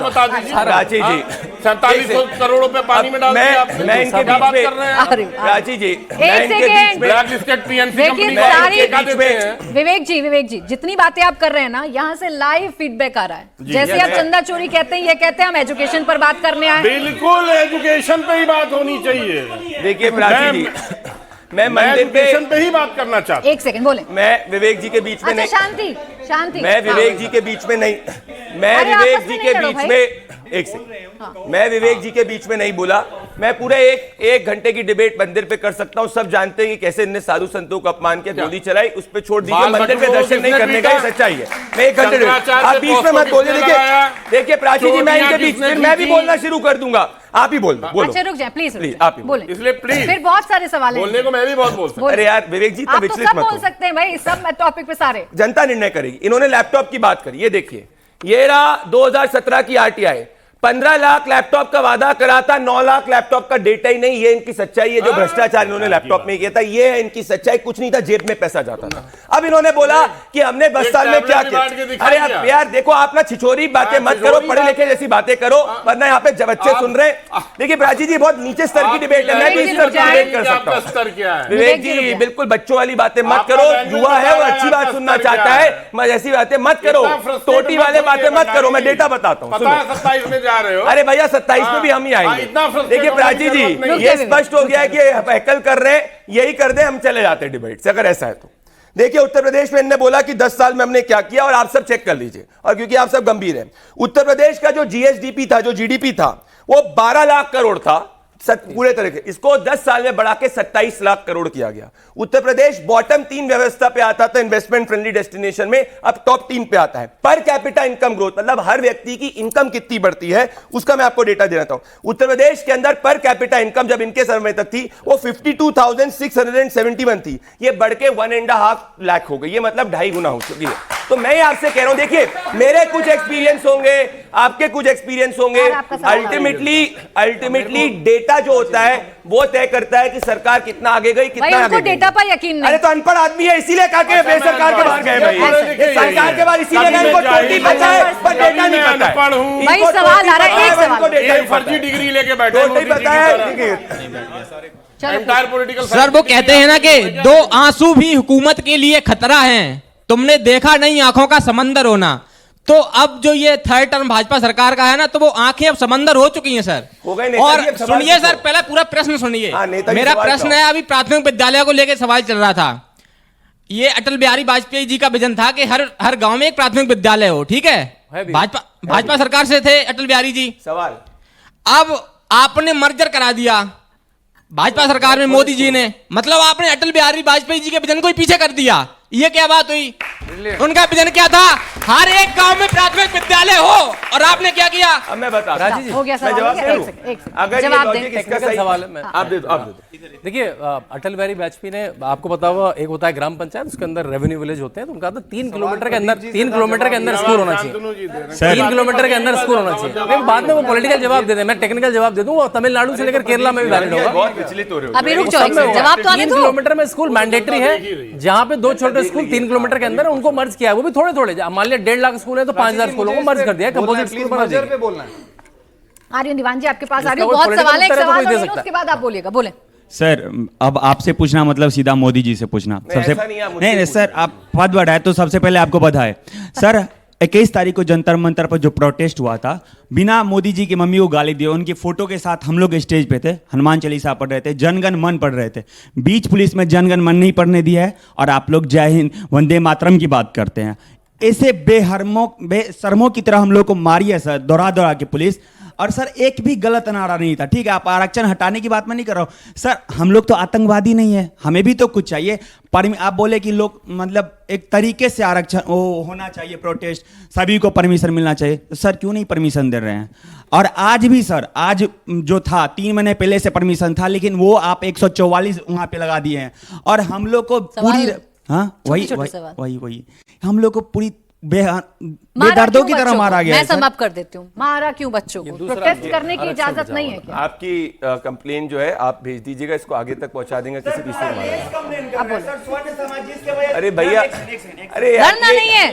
बता दीजिए। प्राची जी 47 करोड़ रुपए पानी में डाल दिया आपने। मैं इनके क्या बात कर रहे हैं? प्राची जी, एक सेकेंड, विवेक जी जितनी बातें आप कर रहे हैं ना, यहाँ से लाइव फीडबैक आ रहा है। जैसे आप चंदा चोरी कहते हैं, ये कहते हैं हम एजुकेशन पर बात करने आए। बिल्कुल एजुकेशन पे ही बात होनी चाहिए। देखिए प्राची जी, मैं मंदिर पे ही बात करना चाहता हूं। एक सेकंड बोले। मैं विवेक जी के बीच में नहीं। शांति। मैं विवेक जी के बीच में नहीं, मैं विवेक जी के बीच में, एक सेकंड, मैं विवेक जी के बीच में नहीं बोला। मैं पूरे एक घंटे की डिबेट मंदिर पे कर सकता हूं। सब जानते हैं कि कैसे इनने साधु संतों को अपमान किया, गोली चलाई, उस पर छोड़ दीजिए। मंदिर पे दर्शन नहीं करने का ही सच्चाई है। मैं 1 घंटे, आप बीच में मत बोलिए। देखिए प्राची जी, मैं इनके बीच में मैं भी बोलना शुरू कर दूंगा। आप ही बोलो। अच्छा रुक जाए प्लीज, आप ही बोले। इसलिए प्लीज, फिर बहुत सारे सवाल बोलने को मैं भी बहुत बोल सकता हूं। अरे यार विवेक जी, तो विचलित मत हो। बोल सकते हैं भाई, सब टॉपिक पे सारे जनता निर्णय करेगी। इन्होंने लैपटॉप की बात करी, ये देखिए, ये रहा 2017 की आरटीआई। 15 लाख लैपटॉप का वादा करा था, 9 लाख लैपटॉप का डेटा ही नहीं। ये इनकी सच्चाई है। जो भ्रष्टाचार इन्होंने लैपटॉप में किया था, ये है इनकी सच्चाई। कुछ नहीं था, जेब में पैसा जाता था। अब इन्होंने बोला कि हमने 10 साल में क्या किया। अरे यार देखो, आप ना छिछोरी बातें मत करो, पढ़े लिखे जैसी बातें करो, वरना यहाँ पे बच्चे सुन रहे। देखिए प्राची जी, बहुत नीचे स्तर की डिबेट है, मैं भी इस स्तर की डिबेट कर सकता हूँ। विवेक जी बिल्कुल बच्चों वाली बातें मत करो। युवा है, वो अच्छी बात सुनना चाहता है, ऐसी बातें मत करो, टोटी वाले बातें मत करो। मैं डेटा बताता हूँ। 27 में जा रहे हो। अरे भैया 27 में भी हम ही आएंगे। देखिए प्राची जी, ये स्पष्ट हो गया है कि हैकल कर रहे हैं, यही कर दे, हम चले जाते हैं डिबेट से, अगर ऐसा है तो। देखिए उत्तर प्रदेश में इन्होंने बोला कि 10 साल में हमने क्या किया, और आप सब चेक कर लीजिए। और क्योंकि आप सब गंभीर हैं, उत्तर प्रदेश का जो जीएसडीपी था, जो जीडीपी था, वो 12 लाख करोड़ था पूरे तरह के। इसको 10 साल में बढ़ा के 27 लाख करोड़ किया गया। उत्तर प्रदेश बॉटम 3 व्यवस्था पे आता था इन्वेस्टमेंट फ्रेंडली डेस्टिनेशन में, अब टॉप 3 पे आता है। पर कैपिटा इनकम ग्रोथ, मतलब हर व्यक्ति की इनकम कितनी बढ़ती है, उसका मैं आपको डेटा दे रहा हूं। उत्तर प्रदेश के अंदर पर कैपिटा इनकम जब इनके समय तक थी, वो 52,671 थी। ये बढ़ के 1.5 लाख हो गई। ये मतलब 2.5 गुना हो चुकी है। तो मैं आपसे कह रहा हूं, देखिए मेरे कुछ एक्सपीरियंस होंगे, आपके कुछ एक्सपीरियंस होंगे, अल्टीमेटली डेटा जो होता है वो तय करता है कि सरकार कितना आगे गई, कितना आगे गई। डेटा पर यकीन नहीं। अरे तो अनपढ़ आदमी है इसीलिए कहा कि सरकार के बाहर गए भाई, सरकार के बाहर इसीलिए गए, इनको टोटी पता है पर डेटा नहीं पता है। भाई सवाल आ रहा है, एक सवाल, फर्जी डिग्री लेके बैठे टोटी पता है। सर वो कहते हैं ना कि दो आंसू भी हुकूमत के लिए खतरा हैं, तुमने देखा नहीं आंखों का समंदर होना। तो अब जो ये थर्ड टर्म भाजपा सरकार का है ना, तो वो आंखें अब समंदर हो चुकी हैं सर। हो गए और नेताजी, अब सवाल सुनिए पूछो। सर, पहले पूरा प्रश्न सुनिए। नेताजी मेरा सवाल प्रश्न करो। है, अभी प्राथमिक विद्यालय को लेकर सवाल चल रहा था। ये अटल बिहारी वाजपेयी जी का विजन था कि हर गांव में एक प्राथमिक विद्यालय हो, ठीक है। भाजपा सरकार से थे अटल बिहारी जी। सवाल अब आपने मर्जर करा दिया भाजपा सरकार में मोदी जी ने, मतलब आपने अटल बिहारी वाजपेयी जी के विजन को ही पीछे कर दिया। ये क्या बात हुई? उनका विजन क्या था? हर एक गांव में प्राथमिक विद्यालय हो, और आपने क्या किया? अब मैं बता राजी जी, हो गया मैं सवाल, जवाब हो दे गया, दूं? एक सेकंड, अगर ये जवाब लॉजिक दें। इसका सही सवाल है, मैं आप दे दो, आप दे दो। देखिए अटल बिहारी वाजपेयी ने, आपको पता हुआ, एक होता है ग्राम पंचायत, उसके अंदर रेवेन्यू विलेज होते हैं, तो उनका था 3 किलोमीटर के अंदर 3 किलोमीटर के अंदर स्कूल होना चाहिए। 3 किलोमीटर के अंदर स्कूल होना चाहिए। नहीं, बाद में वो पॉलिटिकल जवाब दे दें, मैं टेक्निकल जवाब दे दूं, और तमिलनाडु से लेकर केरला में भी वैलिड होगा। बहुत विचलित हो रहे हो। अभी रुक जाओ, जवाब तो आने 3 दो। किलोमीटर में स्कूल मैंडेटरी है, जहाँ पे 2 छोटे स्कूल 3 किलोमीटर के अंदर उनको मर्ज किया है, वो भी थोड़े थोड़े। मान लिया 1.5 लाख स्कूल है तो 5000 स्कूलों को मर्ज कर दिया, कंपोजिट स्कूल बना दिया। पे बोलना है। आर्यन दीवान जी आपके पास आ रही हूँ, इसका बहुत कोई सवाल है, एक political सवाल उत्तर तो कोई दे और ले लो, सकता है। उसके बाद आप बोलिएगा, बोले। सर अब आपसे पूछना मतलब सीधा मोदी जी से पूछना। सबसे ऐसा नहीं है, मुझसे नहीं सर, पूछिए। आप पद बढ़ाए तो सबसे पहले आपको बधाई सर। 21 तारीख को जंतर मंतर पर जो प्रोटेस्ट हुआ था, बिना मोदी जी की मम्मी को गाली दिए, उनकी फोटो के साथ हम लोग स्टेज पे थे, हनुमान चालीसा पढ़ रहे थे, जनगण मन पढ़ रहे थे। बीच पुलिस में जनगण मन नहीं पढ़ने दिया है, और आप लोग जय हिंद वंदे मातरम की बात करते हैं। ऐसे बेशर्मों की तरह हम लोग को मारी है सर, दौड़ा दौड़ा के पुलिस। और सर एक भी गलत नारा नहीं था, ठीक है, आप आरक्षण हटाने की बात मैं नहीं कर रहा हूं सर, हम लोग तो आतंकवादी नहीं है, हमें भी तो कुछ चाहिए। आप बोले कि लोग मतलब एक तरीके से आरक्षण होना चाहिए, प्रोटेस्ट सभी को परमिशन मिलना चाहिए, तो सर क्यों नहीं परमिशन दे रहे हैं? और आज भी सर, आज जो था 3 महीने पहले से परमिशन था, लेकिन वो आप 144 वहां पे लगा दिए हैं, और हम लोग को पूरी, हाँ वही हम लोग को पूरी बेदर्दों की तरह मारा गया। मैं है सर। समाप्त कर देती हूँ, मारा क्यों बच्चों को? प्रोटेस्ट करने की इजाजत नहीं है क्या? आपकी कंप्लेन जो है आप भेज दीजिएगा, इसको आगे तक पहुंचा देंगे किसी भी सूत्र में। अरे भैया, अरे यार, लड़ना नहीं है।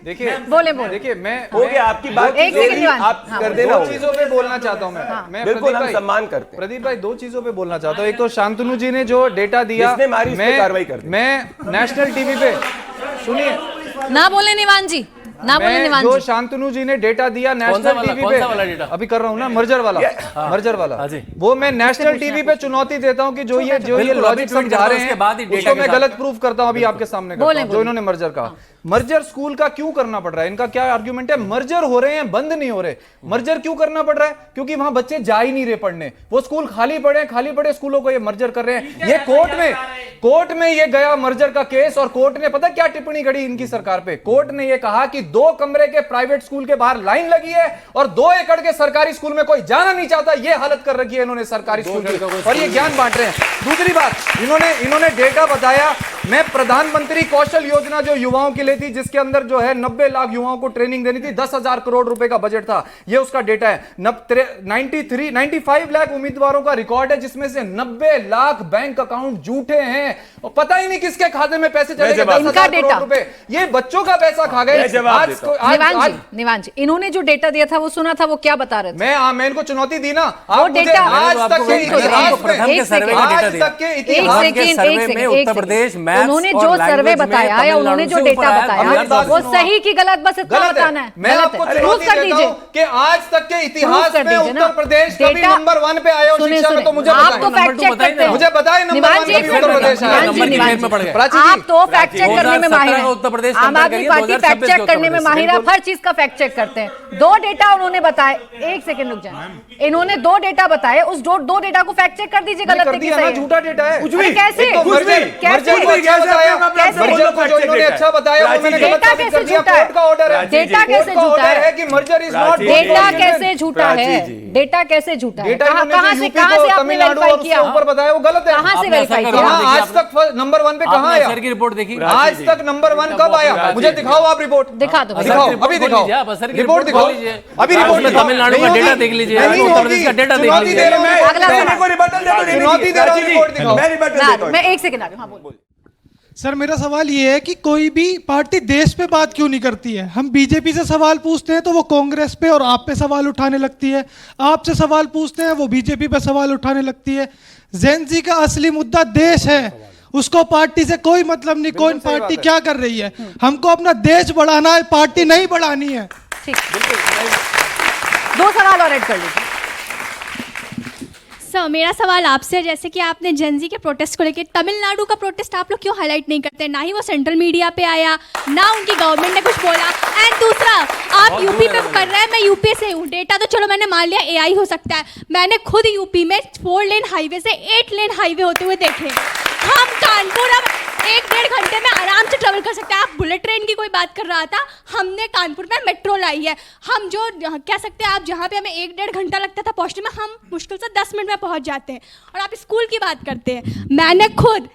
देखिए बोले देखिए, मैं हो गया आपकी बात, एक सेकंड दीवान। आप हाँ, कर देना। 2 चीजों पे बोलना चाहता हूं मैं बिल्कुल, प्रदीप हम भाई, सम्मान करते हैं। प्रदीप भाई 2 चीजों पे बोलना चाहता हूं। एक तो शांतनु जी ने जो डेटा दिया, जिसने मारी उस पे कार्रवाई कर दी। मैं नेशनल टीवी पे, सुनिए, ना बोले निवान जी, ना बोले मैं निवान जो जी। शांतनु जी ने डेटा दिया नेशनल टीवी कौन सा वाला पे, डेटा? अभी कर रहा हूं ना, मर्जर वाला, मर्जर वाला, हाँ जी। वो मैं नेशनल टीवी पे चुनौती देता हूं कि जो ये बिल्कुल, लॉजिक अभी ट्वीट समझा करता रहे हूं, हैं उसके बाद ही डेटा उसको के मैं साथ। गलत प्रूफ करता हूं, अभी आपके सामने करता बोले, हूं, जो बोले। इन्होंने मर्जर कहा। मर्जर स्कूल का क्यों करना पड़ रहा है? इनका क्या आर्ग्यूमेंट है? मर्जर हो रहे हैं, बंद नहीं हो रहे। मर्जर क्यों करना पड़ रहा है? क्योंकि वहां बच्चे जा ही नहीं रहे पढ़ने, वो स्कूल खाली पड़े स्कूलों को ये मर्जर कर रहे हैं। ये कोर्ट में ये गया मर्जर का केस, और कोर्ट ने पता क्या टिप्पणी करी इनकी सरकार पे? कोर्ट ने ये कहा कि 2 कमरे के प्राइवेट स्कूल के बाहर लाइन लगी है, और 2 एकड़ के सरकारी स्कूल में कोई जाना नहीं चाहता। ये हालत कर रखी है इन्होंने सरकारी स्कूल की, और ये ज्ञान बांट रहे हैं। दूसरी बात, इन्होंने डेटा बताया, मैं प्रधानमंत्री कौशल योजना जो युवाओं के लिए थी, जिसके अंदर जो है 90 लाख युवाओं को ट्रेनिंग देनी थी, 10,000 करोड़ रुपए का बजट था, ये उसका डेटा है। 95 लाख उम्मीदवारों का रिकॉर्ड है, जिसमें से 90 लाख बैंक अकाउंट झूठे हैं, और पता ही नहीं किसके खाते में पैसे चले गए। 10,000 करोड़ रुपए ये बच्चों का पैसा खा गए। निवान जी, इन्होंने जो डेटा दिया था वो सुना था, वो क्या बता रहे थे? मैं इनको चुनौती दी ना, वो आप मुझे डेटा आज तक के इतिहास में उन्होंने जो सर्वे बताया या उन्होंने जो डेटा बताया वो सही की गलत, बस इतना बताना है। मैं आपको चुनौती देता हूं कि आज तक के इतिहास में उत्तर प्रदेश कभी नंबर 1 पे आया हो शिक्षा में, तो मुझे आप तो फैक्ट चेक करते हैं, मुझे बताएं नंबर 1 पे उत्तर प्रदेश आया। आप तो फैक्ट चेक करने में माहिर हैं, आम आदमी पार्टी फैक्ट चेक करने में माहिर है, हर चीज का फैक्ट चेक करते हैं। 2 डेटा उन्होंने बताए, 1 सेकंड रुक जाए, इन्होंने 2 डेटा बताए, उस 2 डेटा को फैक्ट चेक कर दीजिए, गलत है कि सही है? झूठा डेटा है, कैसे? अच्छा बताया, मर्जर को जो इन्होंने अच्छा बताया वो मैंने गलत डेटा साबित कैसे कर दिया। झूठा है? कोर्ट का ऑर्डर है, डेटा कैसे कोर्ट का झूठा ऑर्डर है? है कि मर्जर इज नॉट डेटा कैसे झूठा है? डेटा कैसे झूठा है? डेटा कहाँ इन्होंने जो यूपी से को आपने तमिलनाडु वेरीफाई और किया? उसके ऊपर बताया वो गलत है। कहाँ से आपने वेरीफाई ऐसा किया? करो। आज तक नंबर 1 पे कहाँ आया? सर की रिपोर्ट देखी, आज तक नंबर 1 कब आया? मुझे दिखाओ आप रिपोर्ट, दिखा दो असर दिखाओ की रिपोर्ट अभी खोल दिखाओ लीजिए आप, असर की रिपोर्ट रिपोर्ट दिखाओ खोल लीजिए। अभी रिपोर्ट दिखाओ। तमिलनाडु का नहीं डेटा होगी, देख लीजिए, नहीं उत्तर होगी, प्रदेश का डेटा देख चुनौती लीजिए। दे रहा हूं, अगला मेरे सवाल। को रिबटल दे दो, चुनौती दे रहा हूं, रिपोर्ट दिखाओ। मैं रिबटल देता हूं। मैं एक सेकंड आ रही हूँ, हाँ बोल। सर मेरा सवाल ये है कि कोई भी पार्टी देश पे बात क्यों नहीं करती है? हम बीजेपी से सवाल पूछते हैं तो वो कांग्रेस पे और आप पे सवाल उठाने लगती है, आपसे सवाल पूछते हैं वो बीजेपी पे सवाल उठाने लगती है। जेन जी का असली मुद्दा देश है, उसको पार्टी से कोई मतलब नहीं, कौन पार्टी क्या कर रही है। हमको अपना देश बढ़ाना है, पार्टी नहीं बढ़ानी है। ठीक, दो सवाल और ऐड कर लीजिए। सर मेरा सवाल आपसे, जैसे कि आपने जेनजी के प्रोटेस्ट को लेकर, तमिलनाडु का प्रोटेस्ट आप लोग क्यों हाईलाइट नहीं करते? ना ही वो सेंट्रल मीडिया पे आया, ना उनकी गवर्नमेंट ने कुछ बोला। एंड दूसरा, आप यूपी पे कर रहे हैं, मैं यूपी से हूँ, डेटा तो चलो मैंने मान लिया एआई हो सकता है, मैंने खुद यूपी में 4 लेन हाईवे से 8 लेन हाईवे होते हुए देखे। हम कानपुर अब 1-1.5 घंटे में आराम से ट्रेवल कर सकते हैं। आप बुलेट ट्रेन की कोई बात कर रहा था, हमने कानपुर में मेट्रो लाई है। हम जो कह सकते हैं, आप जहाँ पे हमें 1-1.5 घंटा लगता था पहुँचने में, हम मुश्किल से 10 मिनट में पहुँच जाते हैं। और आप स्कूल की बात करते हैं, मैंने खुद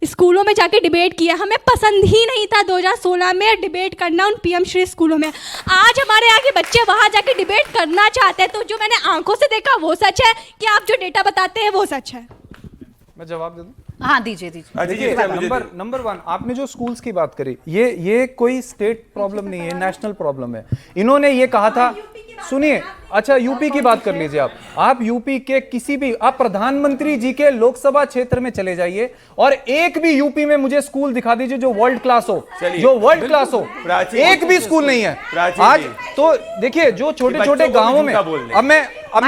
स्कूलों में जाके डिबेट किया, हमें पसंद ही नहीं था 2016 में डिबेट करना उन पीएम श्री स्कूलों में। आज हमारे यहाँ के बच्चे वहाँ जाके डिबेट करना चाहते हैं, तो जो मैंने आंखों से देखा वो सच है कि आप जो डेटा बताते हैं वो सच है? मैं जवाब दे दूं? हाँ दीजिए दीजिए। देखिए, नंबर 1 आपने जो स्कूल्स की बात करी, ये कोई स्टेट प्रॉब्लम नहीं है, नेशनल प्रॉब्लम है। इन्होंने ये कहा था, सुनिए, अच्छा यूपी की बात कर लीजिए आप यूपी के किसी भी, आप प्रधानमंत्री जी के लोकसभा क्षेत्र में चले जाइए और एक भी यूपी में मुझे स्कूल दिखा दीजिए जो वर्ल्ड क्लास हो, जो वर्ल्ड क्लास हो। एक भी स्कूल नहीं है आज। तो देखिए, जो छोटे छोटे गांवों में, अब मैं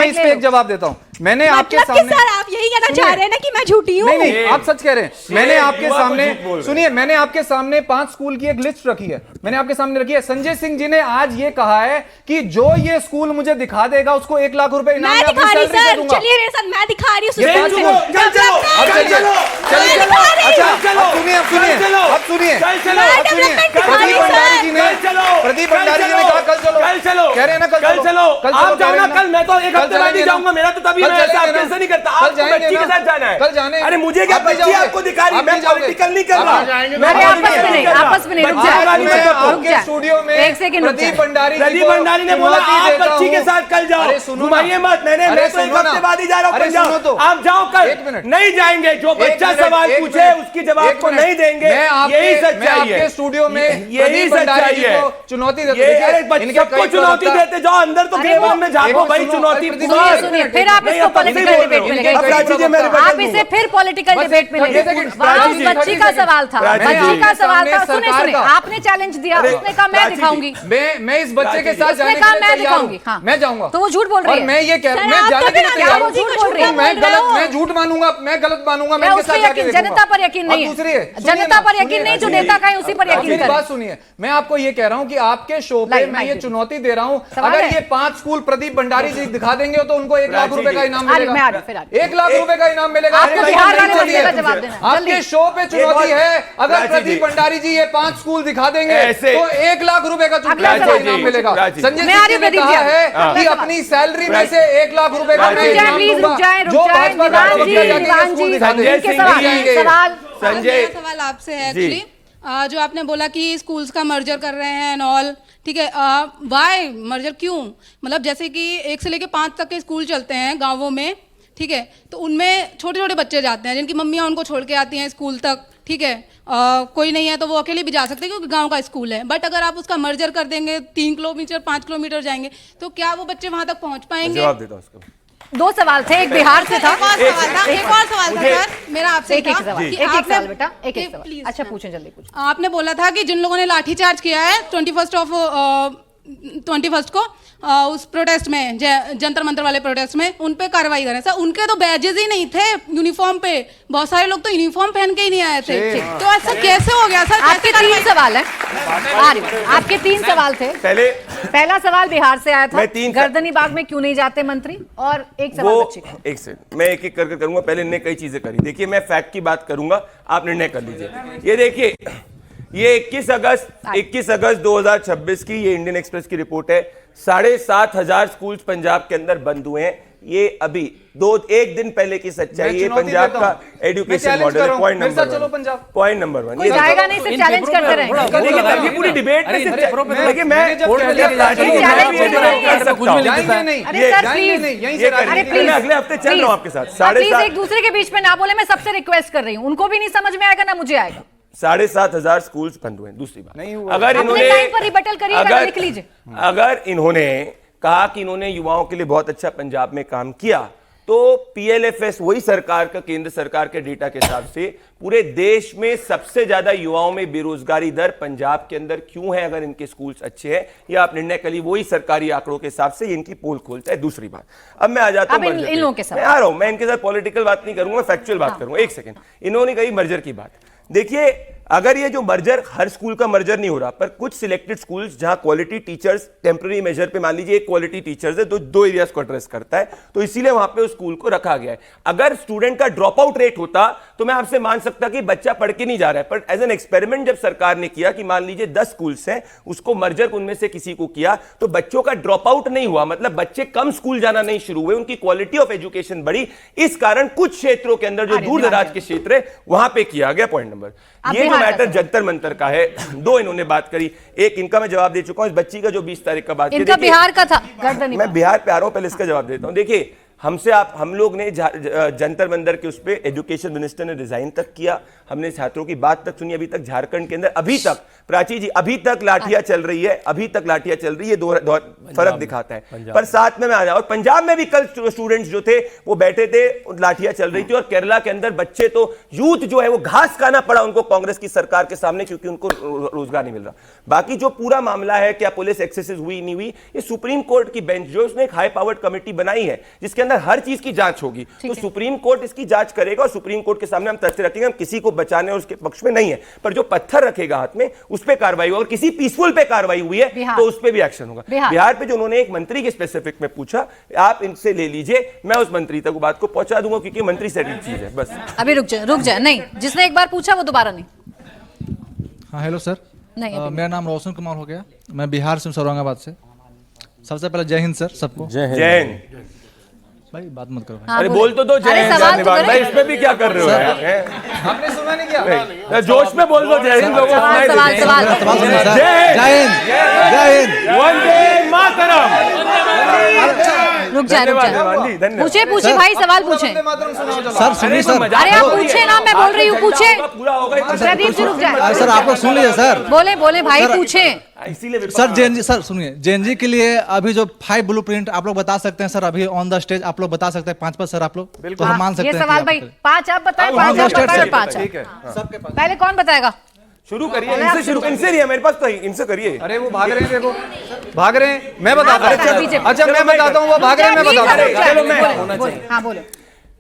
इस पे एक जवाब देता हूं। मैंने आपके मतलब कि सामने, सर आप यही कहना चाह रहे हैं ना कि मैं झूठी हूँ? नहीं, आप सच कह रहे हैं। मैंने आपके सामने, सुनिए, मैंने आपके सामने 5 स्कूल की एक लिस्ट रखी है, मैंने आपके सामने रखी है। संजय सिंह जी ने आज ये कहा है कि जो ये स्कूल मुझे दिखा देगा उसको 1 लाख रुपए इनाम मैं में अपनी दिखा रही सैलरी दे सर, दूंगा। चलिए मेरे साथ, मैं दिखा रही हूँ। ये 5 स्कूल, चल चलो, अब चल चलिए, चलो, चलिए, चल चलो, अच्छा, चल चलो, अब सुनिए, अब सुनिए, चल चलो, अब सुनिए, प्रदीप भंडारी जी ने, प्रदीप भंडारी जी ने कहा कल चलो, कल चलो, कह रहे हैं ना कल चलो, आप जाओ ना कल, मैं तो एक हफ्ते बाद ही चलेंगे ना। जाऊंगा, मेरा तो तभी कल मैं ऐसा चलेंगे आपके ना। से नहीं करता, कल आपको जाएंगे बच्ची के ना। साथ जाना है। कल जाने, अरे मुझे क्या, आप नहीं बच्ची जाओगे। आपको दिखा रही, आप मैं नहीं जाओगे। पॉलिटिकल नहीं कर रहा। आप जाएंगे। अरे आपस में नहीं, आपस में नहीं, रुक जाए, आपके स्टूडियो में एक सेकंड रुक प्रदीप जाए। भंडारी प्रदीप भंडारी ने बोला आप बच्ची के साथ कल जाओ, घुमाइए मत। मैं तो एक हफ्ते बाद ही जा रहा हूँ पंजाब, आप जाओ कल। नहीं जाएंगे, जो बच्चा सवाल पूछे उसकी जवाब को नहीं देंगे, यही सच्चाई है। स्टूडियो में यही सच्चाई है, चुनौती सबको चुनौती देते जाओ, अंदर तो गिरबान में झाँको भाई, चुनौती। सुनिए, फिर आप इसको पॉलिटिकल डिबेट में लेंगे, आप इसे फिर पॉलिटिकल डिबेट में लेंगे। वहाँ उस बच्ची का सवाल था, बच्ची का सवाल था। सुने, आपने चैलेंज दिया, उसने कहा मैं दिखाऊंगी, मैं इस बच्चे के साथ उसने कहा मैं दिखाऊंगी, हाँ मैं जाऊंगा, तो वो झूठ बोल रही है। मैं ये कह, मैं जाने के लिए तैयार हूं। मैं झूठ मानूंगा, मैं गलत मानूंगा, मैं उस पर यकीन, जनता पर यकीन नहीं है, जनता पर यकीन नहीं, जो नेता का है उसी पर यकीन करें। बात सुनिए, मैं आपको ये कह रहा हूं कि आपके शो पे मैं ये चुनौती दे रहा हूं, अगर ये 5 स्कूल प्रदीप भंडारी जी दिखा देंगे तो उनको 1 लाख रुपए का इनाम मिलेगा। 1 लाख रुपए का इनाम मिलेगा। आपको बिहार वाले बच्चे का जवाब देना है। आपके शो पे चुनौती है, अगर प्रदीप भंडारी जी ये 5 स्कूल दिखा देंगे तो 1 लाख रुपए का इनाम मिलेगा। संजय सिंह जी ने कहा है कि अपनी सैलरी में से 1 लाख रुपए का मैं इनाम दूंगा जो भाजपा संजय सवाल आपसे है एक्चुअली, जो आपने बोला कि स्कूल्स का मर्जर कर रहे हैं एंड ऑल, ठीक है, वाई मर्जर क्यों? मतलब जैसे कि 1 से लेकर 5 तक के स्कूल चलते हैं गांवों में, ठीक है, तो उनमें छोटे छोटे बच्चे जाते हैं जिनकी मम्मियाँ उनको छोड़ के आती हैं स्कूल तक, ठीक है, कोई नहीं है तो वो अकेले भी जा सकते हैं क्योंकि गांव का स्कूल है। बट अगर आप उसका मर्जर कर देंगे, 3 किलोमीटर 5 किलोमीटर जाएंगे, तो क्या वो बच्चे वहां तक पहुंच पाएंगे? जवाब देता हूं उसको। 2 सवाल थे, एक बिहार से था, एक और सवाल था सर मेरा आपसे, एक सवाल, एक सवाल बेटा, एक सवाल। अच्छा पूछें, जल्दी पूछें। आपने बोला था कि जिन लोगों ने लाठीचार्ज किया है 21 21 को उस प्रोटेस्ट में जंतर मंतर वाले प्रोटेस्ट में उन पे कार्रवाई करें। सर उनके तो बैजेस ही नहीं थे यूनिफॉर्म पे, बहुत सारे लोग तो यूनिफॉर्म पहन के ही नहीं आए थे। तो ऐसा कैसे हो गया सर? आपके 3 सवाल है, आपके 3 सवाल थे। पहला सवाल बिहार से आया था, गर्दनी बाग में क्यों नहीं जाते मंत्री, और एक सवाल बच्चे का। एक सेकंड, मैं एक एक करके करूंगा। पहले इन्होंने कई चीजें करी। देखिए मैं फैक्ट की बात करूंगा, आप निर्णय कर लीजिए। ये देखिए, ये 21 अगस्त 2026 की ये इंडियन एक्सप्रेस की रिपोर्ट है। 7,500 स्कूल्स पंजाब के अंदर बंद हुए हैं। ये अभी एक दिन पहले की सच्चाई। ये पंजाब का एजुकेशन मॉडल है। पॉइंट नंबर 1 कोई जाएगा नहीं, सिर्फ चैलेंज करते रहेंगे। पूरी डिबेट में देखिए मैं अगले हफ्ते चल रहा हूं आपके साथ। प्लीज एक दूसरे के बीच में ना बोले, मैं सबसे रिक्वेस्ट कर रही हूँ। उनको भी नहीं समझ में आएगा ना मुझे आएगा। 7,500 स्कूल्स बंद हुए। दूसरी बात, नहीं हुआ। अगर इन्होंने लिख लीजिए, अगर इन्होंने कहा कि इन्होंने युवाओं के लिए बहुत अच्छा पंजाब में काम किया, तो PLFS वही सरकार का, केंद्र सरकार के डेटा के हिसाब से पूरे देश में सबसे ज्यादा युवाओं में बेरोजगारी दर पंजाब के अंदर क्यों है? अगर इनके स्कूल्स अच्छे हैं, या आप निर्णय कर ली, वही सरकारी आंकड़ों के हिसाब से इनकी पोल खोलता है। दूसरी बात, अब मैं आ जाता हूं इन लोगों के साथ, मैं आ रहा हूं। मैं इनके साथ पॉलिटिकल बात नहीं करूंगा, फैक्चुअल बात करूंगा। एक सेकंड, इन्होंने कही मर्जर की बात। देखिए, अगर ये जो मर्जर, हर स्कूल का मर्जर नहीं हो रहा, पर कुछ सिलेक्टेड स्कूल्स जहां क्वालिटी टीचर्स टेम्पररी मेजर पे, मान लीजिए एक क्वालिटी टीचर्स है, तो 2 एरियाज को एड्रेस करता है, तो इसीलिए वहां पे उस स्कूल को रखा गया है। अगर स्टूडेंट का ड्रॉप आउट रेट होता तो मैं आपसे मान सकता कि बच्चा पढ़ के नहीं जा रहा है, पर एज एन एक्सपेरिमेंट जब सरकार ने किया कि मान लीजिए 10 स्कूल्स हैं, उसको मर्जर उनमें से किसी को किया, तो बच्चों का ड्रॉप आउट नहीं हुआ, मतलब बच्चे कम स्कूल जाना नहीं शुरू हुए, उनकी क्वालिटी ऑफ एजुकेशन बढ़ी। इस कारण कुछ क्षेत्रों के अंदर जो दूर दराज के क्षेत्र है वहां पे किया गया। पॉइंट नंबर, ये जो मैटर जंतर मंतर का है, 2 इन्होंने बात करी। एक इनका मैं जवाब दे चुका हूं, इस बच्ची का जो 20 तारीख का बात, इनका बिहार का था। मैं बिहार पे आ रहा हूं, पहले इसका जवाब देता हूं। देखिए, हम लोग ने जंतर मंतर के उस पे एजुकेशन मिनिस्टर ने रिजाइन तक किया, हमने छात्रों की बात तक सुनी। अभी तक झारखंड के अंदर अभी तक, प्राची जी, अभी तक लाठियां चल रही है, अभी तक लाठियां चल रही है। दो फर्क दिखाता है। पर साथ में मैं आ जाऊं, और पंजाब में भी कल स्टूडेंट्स जो थे वो बैठे थे, लाठियां चल रही थी। और केरला के अंदर बच्चे तो, यूथ जो है वो घास खाना पड़ा उनको कांग्रेस की सरकार के सामने, क्योंकि उनको रोजगार नहीं मिल रहा। बाकी जो पूरा मामला है, क्या पुलिस एक्सेसेस हुई नहीं हुई, ये सुप्रीम कोर्ट की बेंच जो उसने एक हाई पावर्ड कमेटी बनाई है, जिसके अंदर हर चीज की जांच होगी। तो सुप्रीम कोर्ट इसकी जांच करेगा, और सुप्रीम कोर्ट के सामने हम तथ्य रखेंगे। हम किसी को बचाने और उसके पक्ष में नहीं है, पर जो पत्थर रखेगा हाथ में, उस पर कार्रवाई होगी। और किसी पीसफुल पे कार्रवाई हुई है तो उस पर भी एक्शन होगा। बिहार पे जो उन्होंने एक मंत्री के स्पेसिफिक में पूछा, आप इनसे ले लीजिए, मैं उस मंत्री तक बात को पहुंचा दूंगा, क्योंकि मंत्री सेटल चीज है। बस अभी रुक जाए। नहीं, जिसने एक बार पूछा वो दोबारा नहीं। हाँ, हेलो सर। नहीं, मेरा नाम रोशन कुमार हो गया, मैं बिहार से, औरंगाबाद से। सबसे पहले जय हिंद सर सबको। जय हिंद। भाई बात मत करो। अरे बोल तो दो जय हिंद। भाई इसमें भी क्या कर रहे हो? आपने सुना नहीं क्या? जोश में बोल दो जय हिंद। लोगों जय हिंद। वंदे मातरम। रुक जाए। पूछे भाई, सवाल पूछे। सर सुनिए सर। अरे आप पूछे ना, मैं बोल रही हूँ, पूछे। प्रदीप जी रुक जाए। सर आप लोग सुन लीजिए सर। बोले भाई, पूछे। सर जेएनजी, सर सुनिए, जेएनजी के लिए अभी जो 5 ब्लूप्रिंट आप लोग बता सकते हैं सर, अभी ऑन द स्टेज आप लोग बता सकते हैं 5 सर आप लोग, तो हम मान सकते हैं। ये सवाल भाई 5 आप बताएं, 5 आप बताएं, 5 पहले कौन बताएगा? शुरू करिए, इनसे नहीं है मेरे पास, तो इनसे करिए। अरे वो भाग रहे हैं, देखो भाग रहे हैं। मैं बताता हूँ। अच्छा मैं बताता हूँ, वो भाग रहे हैं, मैं बताता हूँ। चलो मैं, हाँ बोलो।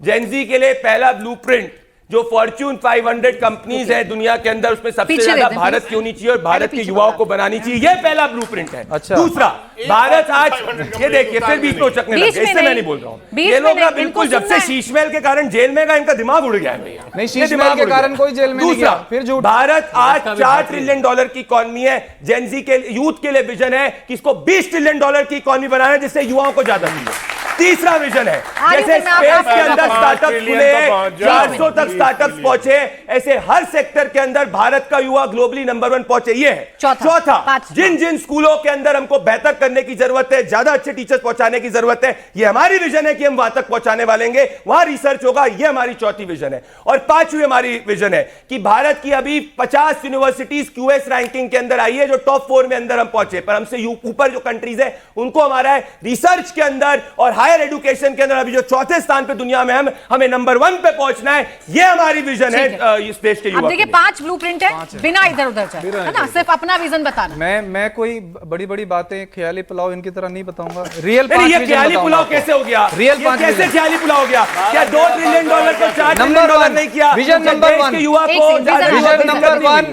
जेनजी के लिए पहला ब्लूप्रिंट, जो फॉर्च्यून 500 कंपनीज है दुनिया के अंदर, उसमें सबसे ज्यादा भारत की होनी चाहिए और भारत के युवाओं को बनानी चाहिए, ये पहला ब्लूप्रिंट है। अच्छा। दूसरा, भारत आज, ये देखिए फिर बीच में उचकने लगे, इससे मैं नहीं बोल रहा हूँ। ये लोग ना बिल्कुल जब से शीशमहल के कारण जेल में गए, इनका दिमाग उड़ गया है भैया। नहीं, शीशमहल के कारण कोई जेल में नहीं गया। फिर झूठ। भारत आज $4 ट्रिलियन की इकॉनमी है। जेनजी के यूथ के लिए विजन है कि इसको $20 ट्रिलियन की इकॉनमी बनाना है, जिससे युवाओं को ज्यादा मिले। तीसरा विजन है, जैसे स्पेस के अंदर स्टार्टअप खुले, 400 तक स्टार्टअप्स पहुंचे, ऐसे हर सेक्टर के अंदर भारत का युवा ग्लोबली नंबर 1 पहुंचे। ये है। चौथा, जिन स्कूलों के अंदर हमको बेहतर करने की जरूरत है, ज्यादा अच्छे टीचर्स पहुंचाने की जरूरत है, ये हमारी विजन है कि हम वहां तक पहुंचाने वालेंगे, वहां रिसर्च होगा। ये हमारी चौथी विजन है। और 5वीं हमारी विजन है कि भारत की अभी 50 यूनिवर्सिटीज QS रैंकिंग के अंदर आई है, जो टॉप 4 में अंदर हम पहुंचे, पर हमसे ऊपर जो कंट्रीज है उनको हमारा है रिसर्च के अंदर और हायर एजुकेशन के अंदर अभी जो चौथे स्थान पे दुनिया में हमें नंबर 1 पे पहुंचना है, ये हमारी विजन है इस देश के युवा। अब देखिए 5 ब्लूप्रिंट है, बिना इधर उधर जाए, है ना, सिर्फ अपना विजन बताना। मैं कोई बड़ी बड़ी बातें ख्याली पुलाव इनकी तरह नहीं बताऊंगा, रियल ये ख्याली पुलाव कैसे हो गया? रियल ये कैसे ख्याली पुलाव हो गया? क्या $2 ट्रिलियन को $4 ट्रिलियन नहीं किया? विजन नंबर 1 युवा को विजन नंबर 1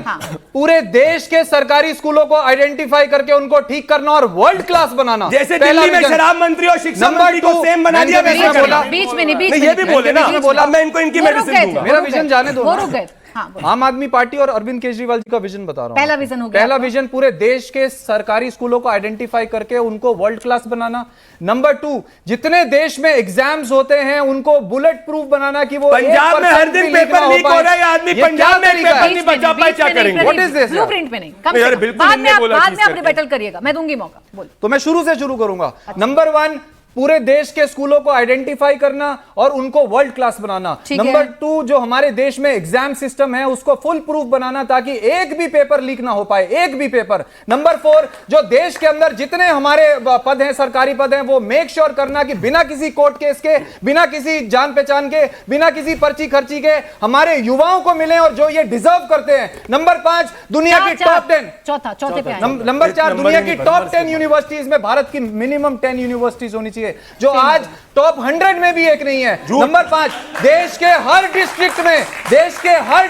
पूरे देश के सरकारी स्कूलों को आइडेंटिफाई करके उनको ठीक करना और वर्ल्ड क्लास बनाना। जैसे दिल्ली में शराब मंत्री और शिक्षा मंत्री को सेम बना दिया, वैसे बोला बीच में नहीं, ये भी बोले ना, बोला मैं इनको इनकी मेडिसिन दूंगा। मेरा विजन जाने दो। वो रुक गए। हाँ, आम आदमी पार्टी और अरविंद केजरीवाल जी का विजन बता रहा हूं। पहला विजन हो गया। पहला विजन पूरे देश के सरकारी स्कूलों को आइडेंटिफाई करके उनको वर्ल्ड क्लास बनाना। नंबर 2, जितने देश में एग्जाम्स होते हैं उनको बुलेट प्रूफ बनाना कि वो पंजाब में हर दिन पेपर लीक हो रहा है, आदमी पंजाब में पेपर नहीं बचा पाए, क्या करेंगे? What is this? ब्लूप्रिंट में नहीं, बिल्कुल नहीं बोला। बाद में आप रिबेटल करिएगा, मैं दूंगी मौका। बोलो। तो मैं शुरू से शुरू करूंगा। नंबर 1, पूरे देश के स्कूलों को आइडेंटिफाई करना और उनको वर्ल्ड क्लास बनाना। नंबर 2, जो हमारे देश में एग्जाम सिस्टम है उसको फुल प्रूफ बनाना ताकि एक भी पेपर लीक ना हो पाए, एक भी पेपर। नंबर 4, जो देश के अंदर जितने हमारे पद हैं, सरकारी पद हैं, वो मेक श्योर करना कि बिना किसी कोर्ट केस के, बिना किसी जान पहचान के, बिना किसी पर्ची खर्ची के हमारे युवाओं को मिले और जो ये डिजर्व करते हैं। नंबर 5, दुनिया की टॉप 10 चौथे पे नंबर 4, दुनिया की टॉप 10 यूनिवर्सिटीज में भारत की मिनिमम 10 यूनिवर्सिटीज होनी चाहिए, जो आज टॉप 100 में भी एक नहीं है। नंबर 5, देश के हर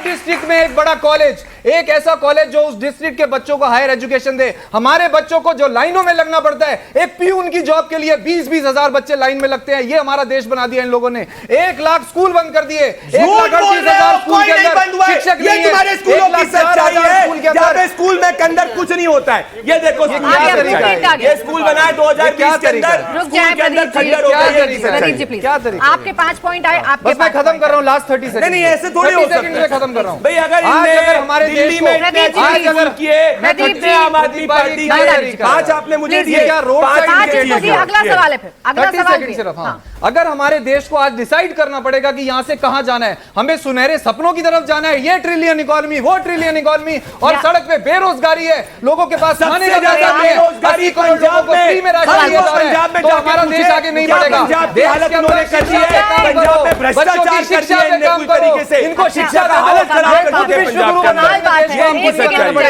डिस्ट्रिक्ट में एक बड़ा कॉलेज, एक ऐसा कॉलेज जो उस डिस्ट्रिक्ट के बच्चों को हायर एजुकेशन दे। हमारे बच्चों को जो लाइनों में लगना पड़ता है, एक पीयून की जॉब के लिए 20-20 हजार बच्चे लाइन में लगते हैं, ये हमारा देश बना दिया इन लोगों ने। 1 लाख स्कूल बंद कर दिए, 1,38,000 स्कूल के अंदर शिक्षक नहीं है। तुम्हारे स्कूलों की सच्चाई है, जहाँ पे स्कूल में के अंदर कुछ नहीं होता है। ये देखो ये स्कूल बना है 2020 के अंदर, स्कूल के अंदर खंडर हो गया। प्रदीप जी प्लीज, आपके 5 पॉइंट आए, आपके मैं खत्म कर रहा हूं लास्ट 30 सेकंड। नहीं ऐसे थोड़ी हो सकता है, खत्म कर रहा हूं भाई। अगर हमारे दिल्ली में आज अगर किए आम आदमी पार्टी के 5 आपने मुझे दिए, क्या रोड अगला सवाल है, फिर अगला सवाल सिर्फ। अगर हमारे देश को आज डिसाइड करना पड़ेगा कि यहां से कहां जाना है, हमें सुनहरे सपनों की तरफ जाना है, ये ट्रिलियन इकोनॉमी, वो ट्रिलियन इकोनॉमी, और सड़क पे बेरोजगारी है, लोगों के पास खाने का ज्यादा बेरोजगारी, पंजाब में फ्री में राशन दिया जा रहा है, तो हमारा देश आगे नहीं बढ़ेगा। पंजाब की हालत उन्होंने कर दी है, पंजाब में भ्रष्टाचार कर दिया है पूरी तरीके से, इनको शिक्षा का हालत खराब कर दी है पंजाब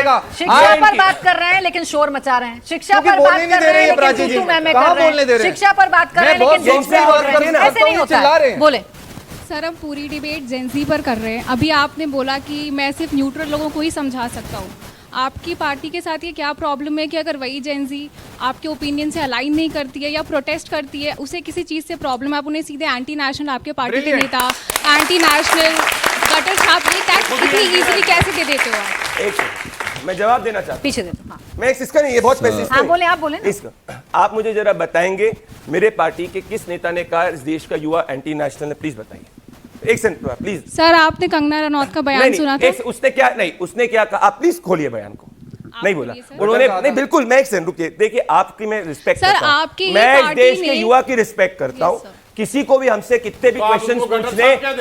का। शिक्षा पर बात कर रहे हैं लेकिन शोर मचा रहे हैं, शिक्षा पर बात कर रहे हैं लेकिन तू मैं कर रहे हैं, शिक्षा पर बात कर रहे हैं लेकिन ऐसे नहीं होता है। बोले सर, हम पूरी डिबेट जेंजी पर कर रहे हैं। अभी आपने बोला कि मैं सिर्फ न्यूट्रल लोगों को ही समझा सकता हूँ। आपकी पार्टी के साथ ये क्या प्रॉब्लम है कि अगर वही जेंजी आपके ओपिनियन से अलाइन नहीं करती है या प्रोटेस्ट करती है, उसे किसी चीज़ से प्रॉब्लम है, आप उन्हें सीधे एंटी नेशनल, आपके पार्टी के नेता एंटी नेशनल गटर छाप ये टैक्स इतनी इजीली कैसे दे देते हो आप? एक मैं जवाब देना चाहता हूँ, पीछे दे दो। मैं इसका नहीं, ये बहुत पैसे। हाँ बोले, आप बोले इसका आप मुझे जरा बताएंगे मेरे पार्टी के किस नेता ने कहा इस देश का युवा एंटी नेशनल है? प्लीज बताइए, एक सेकंड प्लीज। सर, आपने कंगना रनौत का बयान सुना था? उसने क्या कहा? आप प्लीज खोलिए बयान को। नहीं बोला उन्होंने, नहीं बिल्कुल। मैं एक सेकंड रुकिए, देखिए आपकी मैं रिस्पेक्ट करता हूं, मैं इस देश के युवा की रिस्पेक्ट करता हूं। किसी को भी हमसे कितने भी क्वेश्चंस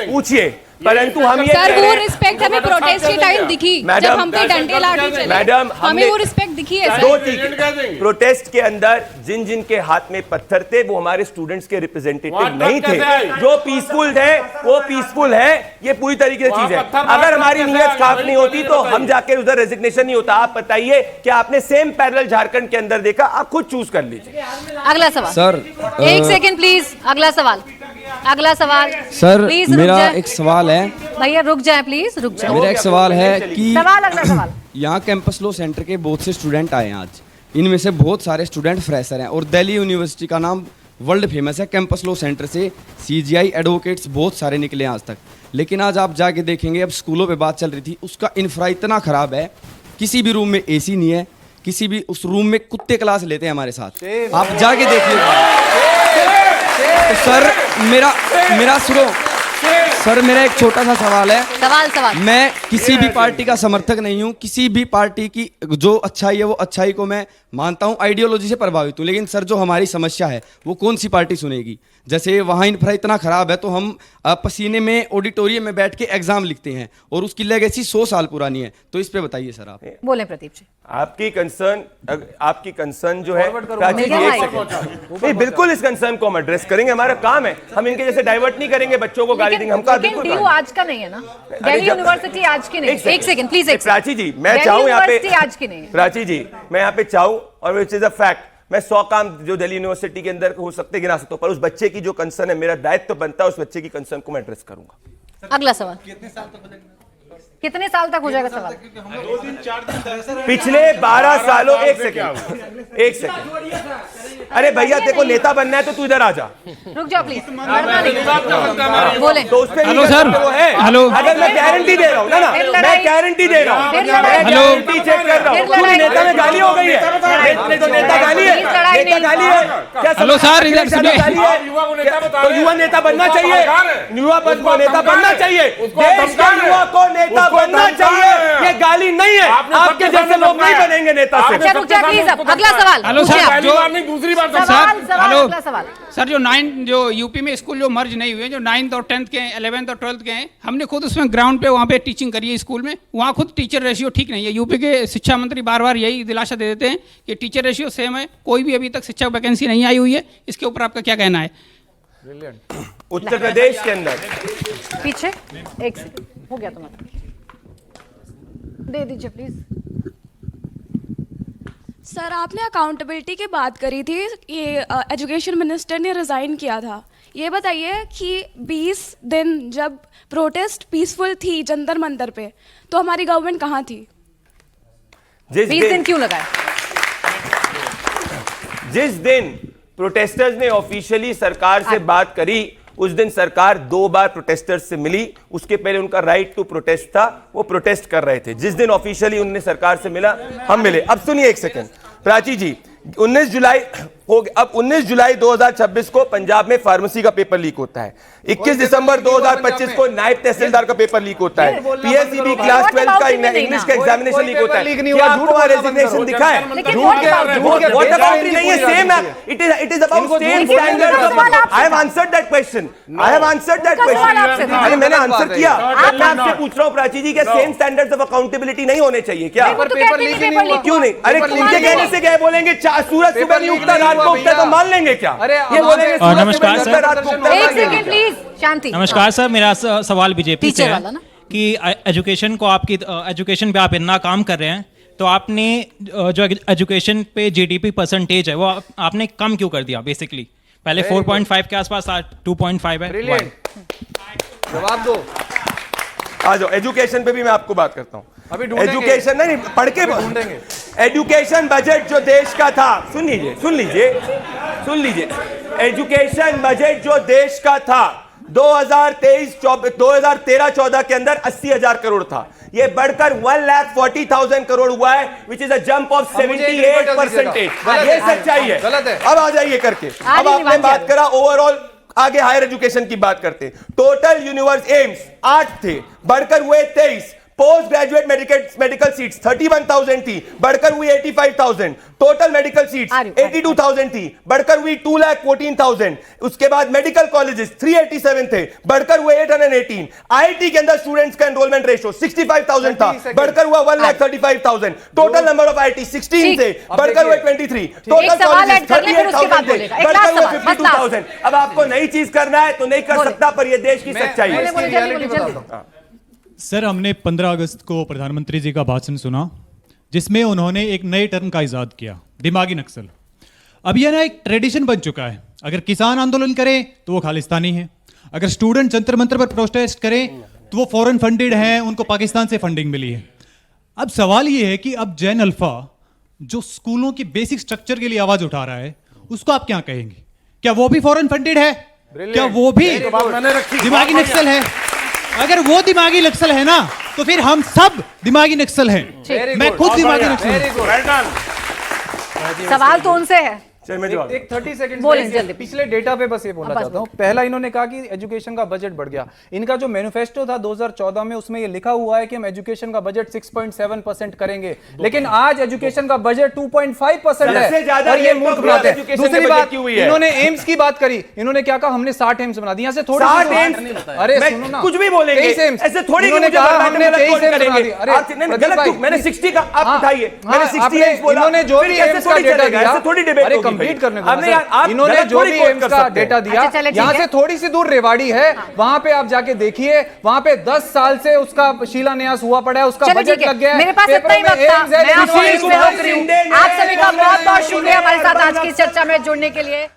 पूछिए, परंतु हम ये सर वो रिस्पेक्ट हमें प्रोटेस्ट के टाइम दिखी, जब हम पे डंडे लाठी चले, मैडम हमें वो रिस्पेक्ट दिखी है सर। दो चीजें, प्रोटेस्ट के अंदर जिन जिन के हाथ में पत्थर थे वो हमारे स्टूडेंट्स के रिप्रेजेंटेटिव नहीं थे, जो पीसफुल थे वो पीसफुल है, ये पूरी तरीके से चीज है। अगर हमारी नीयत साफ नहीं होती तो हम जाके उधर रेजिग्नेशन नहीं होता। आप बताइए कि आपने सेम पैरेलल झारखंड के अंदर देखा? आप खुद चूज कर लीजिए। अगला सवाल सर, एक सेकंड प्लीज, अगला सवाल सर, मेरा एक सवाल है। भैया रुक जाए प्लीज, रुक जाए। मेरा एक सवाल है कि अगला सवाल यहाँ कैंपस लॉ सेंटर के बहुत से स्टूडेंट आए हैं आज, इनमें से बहुत सारे स्टूडेंट फ्रेशर हैं और दिल्ली यूनिवर्सिटी का नाम वर्ल्ड फेमस है। कैंपस लॉ सेंटर से CGI एडवोकेट्स बहुत सारे निकले आज तक, लेकिन आज आप जाके देखेंगे, अब स्कूलों पे बात चल रही थी, उसका इंफ्रा इतना ख़राब है, किसी भी रूम में AC नहीं है, किसी भी उस रूम में कुत्ते क्लास लेते हैं हमारे साथ, आप जाके देखिए। तो सर मेरा सुनो सर मेरा एक छोटा सा सवाल है। सवाल मैं किसी भी पार्टी का समर्थक नहीं हूं, किसी भी पार्टी की जो अच्छाई है वो अच्छाई को मैं मानता हूं, आइडियोलॉजी से प्रभावित हूं, लेकिन सर जो हमारी समस्या है वो कौन सी पार्टी सुनेगी? जैसे वहाँ इंफ्रा इतना खराब है तो हम पसीने में ऑडिटोरियम में बैठ के एग्जाम लिखते हैं और उसकी लेगेसी 100 साल पुरानी है, तो इस पे बताइए सर आप। बोले प्रदीप जी। आपकी कंसर्न जो है प्राची जी, एक सेकंड, नहीं बिल्कुल इस कंसर्न को हम एड्रेस करेंगे, हमारा काम है, हम इनके जैसे डाइवर्ट नहीं करेंगे, बच्चों को गाली देंगे, हमका बिल्कुल डीयू आज का नहीं है ना, दिल्ली यूनिवर्सिटी आज की नहीं। एक सेकंड प्लीज, प्राची जी मैं चाहूँ यहाँ पे, आज की नहीं, प्राची जी मैं यहाँ पे चाहूँ, और विच इज अ फैक्ट, मैं 100 काम जो दिल्ली यूनिवर्सिटी के अंदर हो सकते गिना सकता हूँ, पर उस बच्चे की जो कंसर्न है, मेरा दायित्व तो बनता है उस बच्चे की कंसर्न को मैं एड्रेस करूंगा। अगला सवाल, कितने साल तक हो जाएगा सवाल? पिछले 12 सालों, एक सेकंड, अरे भैया देखो नेता बनना है तो तू इधर आ जा, रुक जाओ प्लीज, बोले तो उस पे हेलो सर, हेलो, अगर मैं गारंटी दे रहा हूँ ना, मैं गारंटी दे रहा हूँ, हेलो चेक कर रहा हूँ, पूरी नेता में गाली हो गई है, तो नेता गाली है, नेता गाली है क्या? हेलो सर, तो युवा नेता बनना चाहिए, युवा को नेता बनना चाहिए, देश के युवा को नेता बनना चाहिए, ये गाली नहीं है, आपके जैसे लोग नहीं बनेंगे नेता से। रुक जा प्लीज, अगला सवाल। हेलो सर, जो दूसरी बात हेलो सर, जो यूपी में स्कूल जो मर्ज नहीं हुए, जो 9th और 10th के हैं, 11th और 12th के हैं, हमने खुद उसमें ग्राउंड पे वहाँ पे टीचिंग करी है स्कूल में, वहाँ खुद टीचर रेशियो ठीक नहीं है। यूपी के शिक्षा मंत्री बार बार यही दिलासा दे देते हैं कि टीचर रेशियो सेम है, कोई भी अभी तक शिक्षक वैकेंसी नहीं आई हुई है, इसके ऊपर आपका क्या कहना है? उत्तर प्रदेश के अंदर पीछे एक सेकंड हो गया तुम्हारा, दे दीजिए प्लीज। सर आपने अकाउंटेबिलिटी की बात करी थी, ये एजुकेशन मिनिस्टर ने रिज़ाइन किया था, ये बताइए कि 20 दिन जब प्रोटेस्ट पीसफुल थी जंतर मंतर पे, तो हमारी गवर्नमेंट कहाँ थी? 20 दिन क्यों लगाए? जिस दिन प्रोटेस्टर्स ने ऑफिशियली सरकार से बात करी, उस दिन सरकार 2 बार प्रोटेस्टर्स से मिली, उसके पहले उनका राइट टू प्रोटेस्ट था, वो प्रोटेस्ट कर रहे थे। जिस दिन ऑफिशियली उन्होंने सरकार से मिला, हम मिले। अब सुनिए एक सेकंड, प्राची जी, 19 जुलाई हो गया, अब 19 जुलाई 2026 को पंजाब में फार्मेसी का पेपर लीक होता है, 21 दिसंबर 2025 को नायब तहसीलदार का पेपर लीक होता है, पीएसईबी क्लास 12 का इंग्लिश का एग्जामिनेशन लीक होता है, क्या आपको वहां रेजिग्नेशन दिखा है? व्हाट अबाउट नहीं है, सेम है, it is about same standard. I have answered that question, I have answered that question, अरे मैंने आंसर किया, मैं आपसे पूछ रहा हूं प्राची जी, क्या सेम स्टैंडर्ड्स ऑफ अकाउंटेबिलिटी नहीं होने चाहिए क्या? क्यों नहीं? अरे इनके कहने से क्या बोलेंगे, सूरज सुबह नहीं उगता रात को उगता तो मान लेंगे क्या? ये बोलेंगे नमस्कार सर, एक सेकंड प्लीज, शांति। नमस्कार सर, मेरा सवाल बीजेपी से है कि एजुकेशन को आपकी एजुकेशन पे आप इतना काम कर रहे हैं, तो आपने जो एजुकेशन पे जीडीपी परसेंटेज है वो आपने कम क्यों कर दिया? बेसिकली पहले 4.5 के आसपास 2.5 है। जवाब दो। आ जाओ, एजुकेशन पे भी मैं आपको बात करता हूं। अभी एजुकेशन नहीं, पढ़ के ढूंढेंगे। एजुकेशन बजट जो देश का था, सुन लीजिए, एजुकेशन बजट जो देश का था 2013-14 के अंदर 80,000 करोड़ था, ये बढ़कर 1,40,000 करोड़ हुआ है, which is a jump of 78%। ये सच्चाई है। अब आ जाइए करके, अब आपने बात करा ओवरऑल, आगे हायर एजुकेशन की बात करते हैं। टोटल यूनिवर्स एम्स 8 थे, बढ़कर हुए 23। पोस्ट ग्रेजुएट मेडिकल सीट्स 31,000 थी, बढ़कर हुई 85,000। टोटल मेडिकल सीट्स 82,000 थी, बढ़कर हुई 2,14,000। उसके बाद मेडिकल कॉलेजेस 387 थे, बढ़कर हुए 818। आईआईटी के अंदर स्टूडेंट्स का एनरोलमेंट रेशियो 65,000 था, बढ़कर हुआ 1,35,000। टोटल नंबर ऑफ आईआईटी 16 थे, बढ़कर हुए 23। टोटल कॉलेजेस 38,000 थे, बढ़कर हुए 52,000। अब आपको नई चीज करना है तो नहीं कर सकता, पर यह देश की सच्चाई है। सर, हमने 15 अगस्त को प्रधानमंत्री जी का भाषण सुना, जिसमें उन्होंने एक नए टर्म का इजाद किया, दिमागी नक्सल। अब यह ना एक ट्रेडिशन बन चुका है, अगर किसान आंदोलन करें तो वो खालिस्तानी है, अगर स्टूडेंट जंतर मंतर पर प्रोटेस्ट करें तो वो फॉरेन फंडेड हैं, उनको पाकिस्तान से फंडिंग मिली है। अब सवाल ये है कि अब जैन अल्फा जो स्कूलों की बेसिक स्ट्रक्चर के लिए आवाज उठा रहा है, उसको आप क्या कहेंगे? क्या वो भी फॉरेन फंडेड है? क्या वो भी दिमागी नक्सल है? अगर वो दिमागी नक्सल है ना, तो फिर हम सब दिमागी नक्सल हैं। मैं खुद दिमागी नक्सल हूं। सवाल तो उनसे है। चलिए मैं जवाब एक 30 सेकंड बोलें जल्दी। पिछले डेटा पे बस ये बोलना चाहता हूँ। पहला इन्होंने कहा कि एजुकेशन का बजट बढ़ गया। इनका जो मैनिफेस्टो था 2014 में, उसमें ये लिखा हुआ है कि हम एजुकेशन का बजट 6.7% करेंगे, लेकिन आज एजुकेशन का बजट 2.5% है और ये मूर्ख बनाते हैं। दूसरी बात, इन्होंने एम्स की बात करी, इन्होंने क्या कहा, हमने 60 एम्स बना दिए। यहाँ से थोड़ी 60 एम्स, अरे सुनो ना, कुछ भी बोलेंगे 23 एम्स, ऐसे थोड़ी इन्होंने मुझे कहा बताना हमने गलत 23 कौन एम्स बना करेंगे? दिए। अरे आप नहीं, गलत क्यों? मैंने 60 का आप उठाइए, मैंने 60 एम्स बोला। इन्होंने जो भी एम्स का डेटा दिया, थोड़ी डिबेट अरे होगी कंप्लीट भाई। करने दो हमने ना आप सर। इन्होंने गलत जो थोड़ी भी quote एम्स कर का सकते हैं। डेटा दिया, अच्छा, चले, ठीक यहाँ है। से थोड़ी सी दूर रेवाड़ी है, वहां पे आप जाके देखिए, वहां पे 10 साल से उसका शिलान्यास हुआ पड़ा है, उसका चलो बजट ठीक है, लग गया है। मेरे पास इतना ही पेपरों में वक्त था, एम्स है, मैं आपको लेकिन इसमें रोक रही हूँ। आप सभी का बहुत बहुत शुक्रिया हमारे साथ आज की इस चर्चा में जुड़ने के लिए।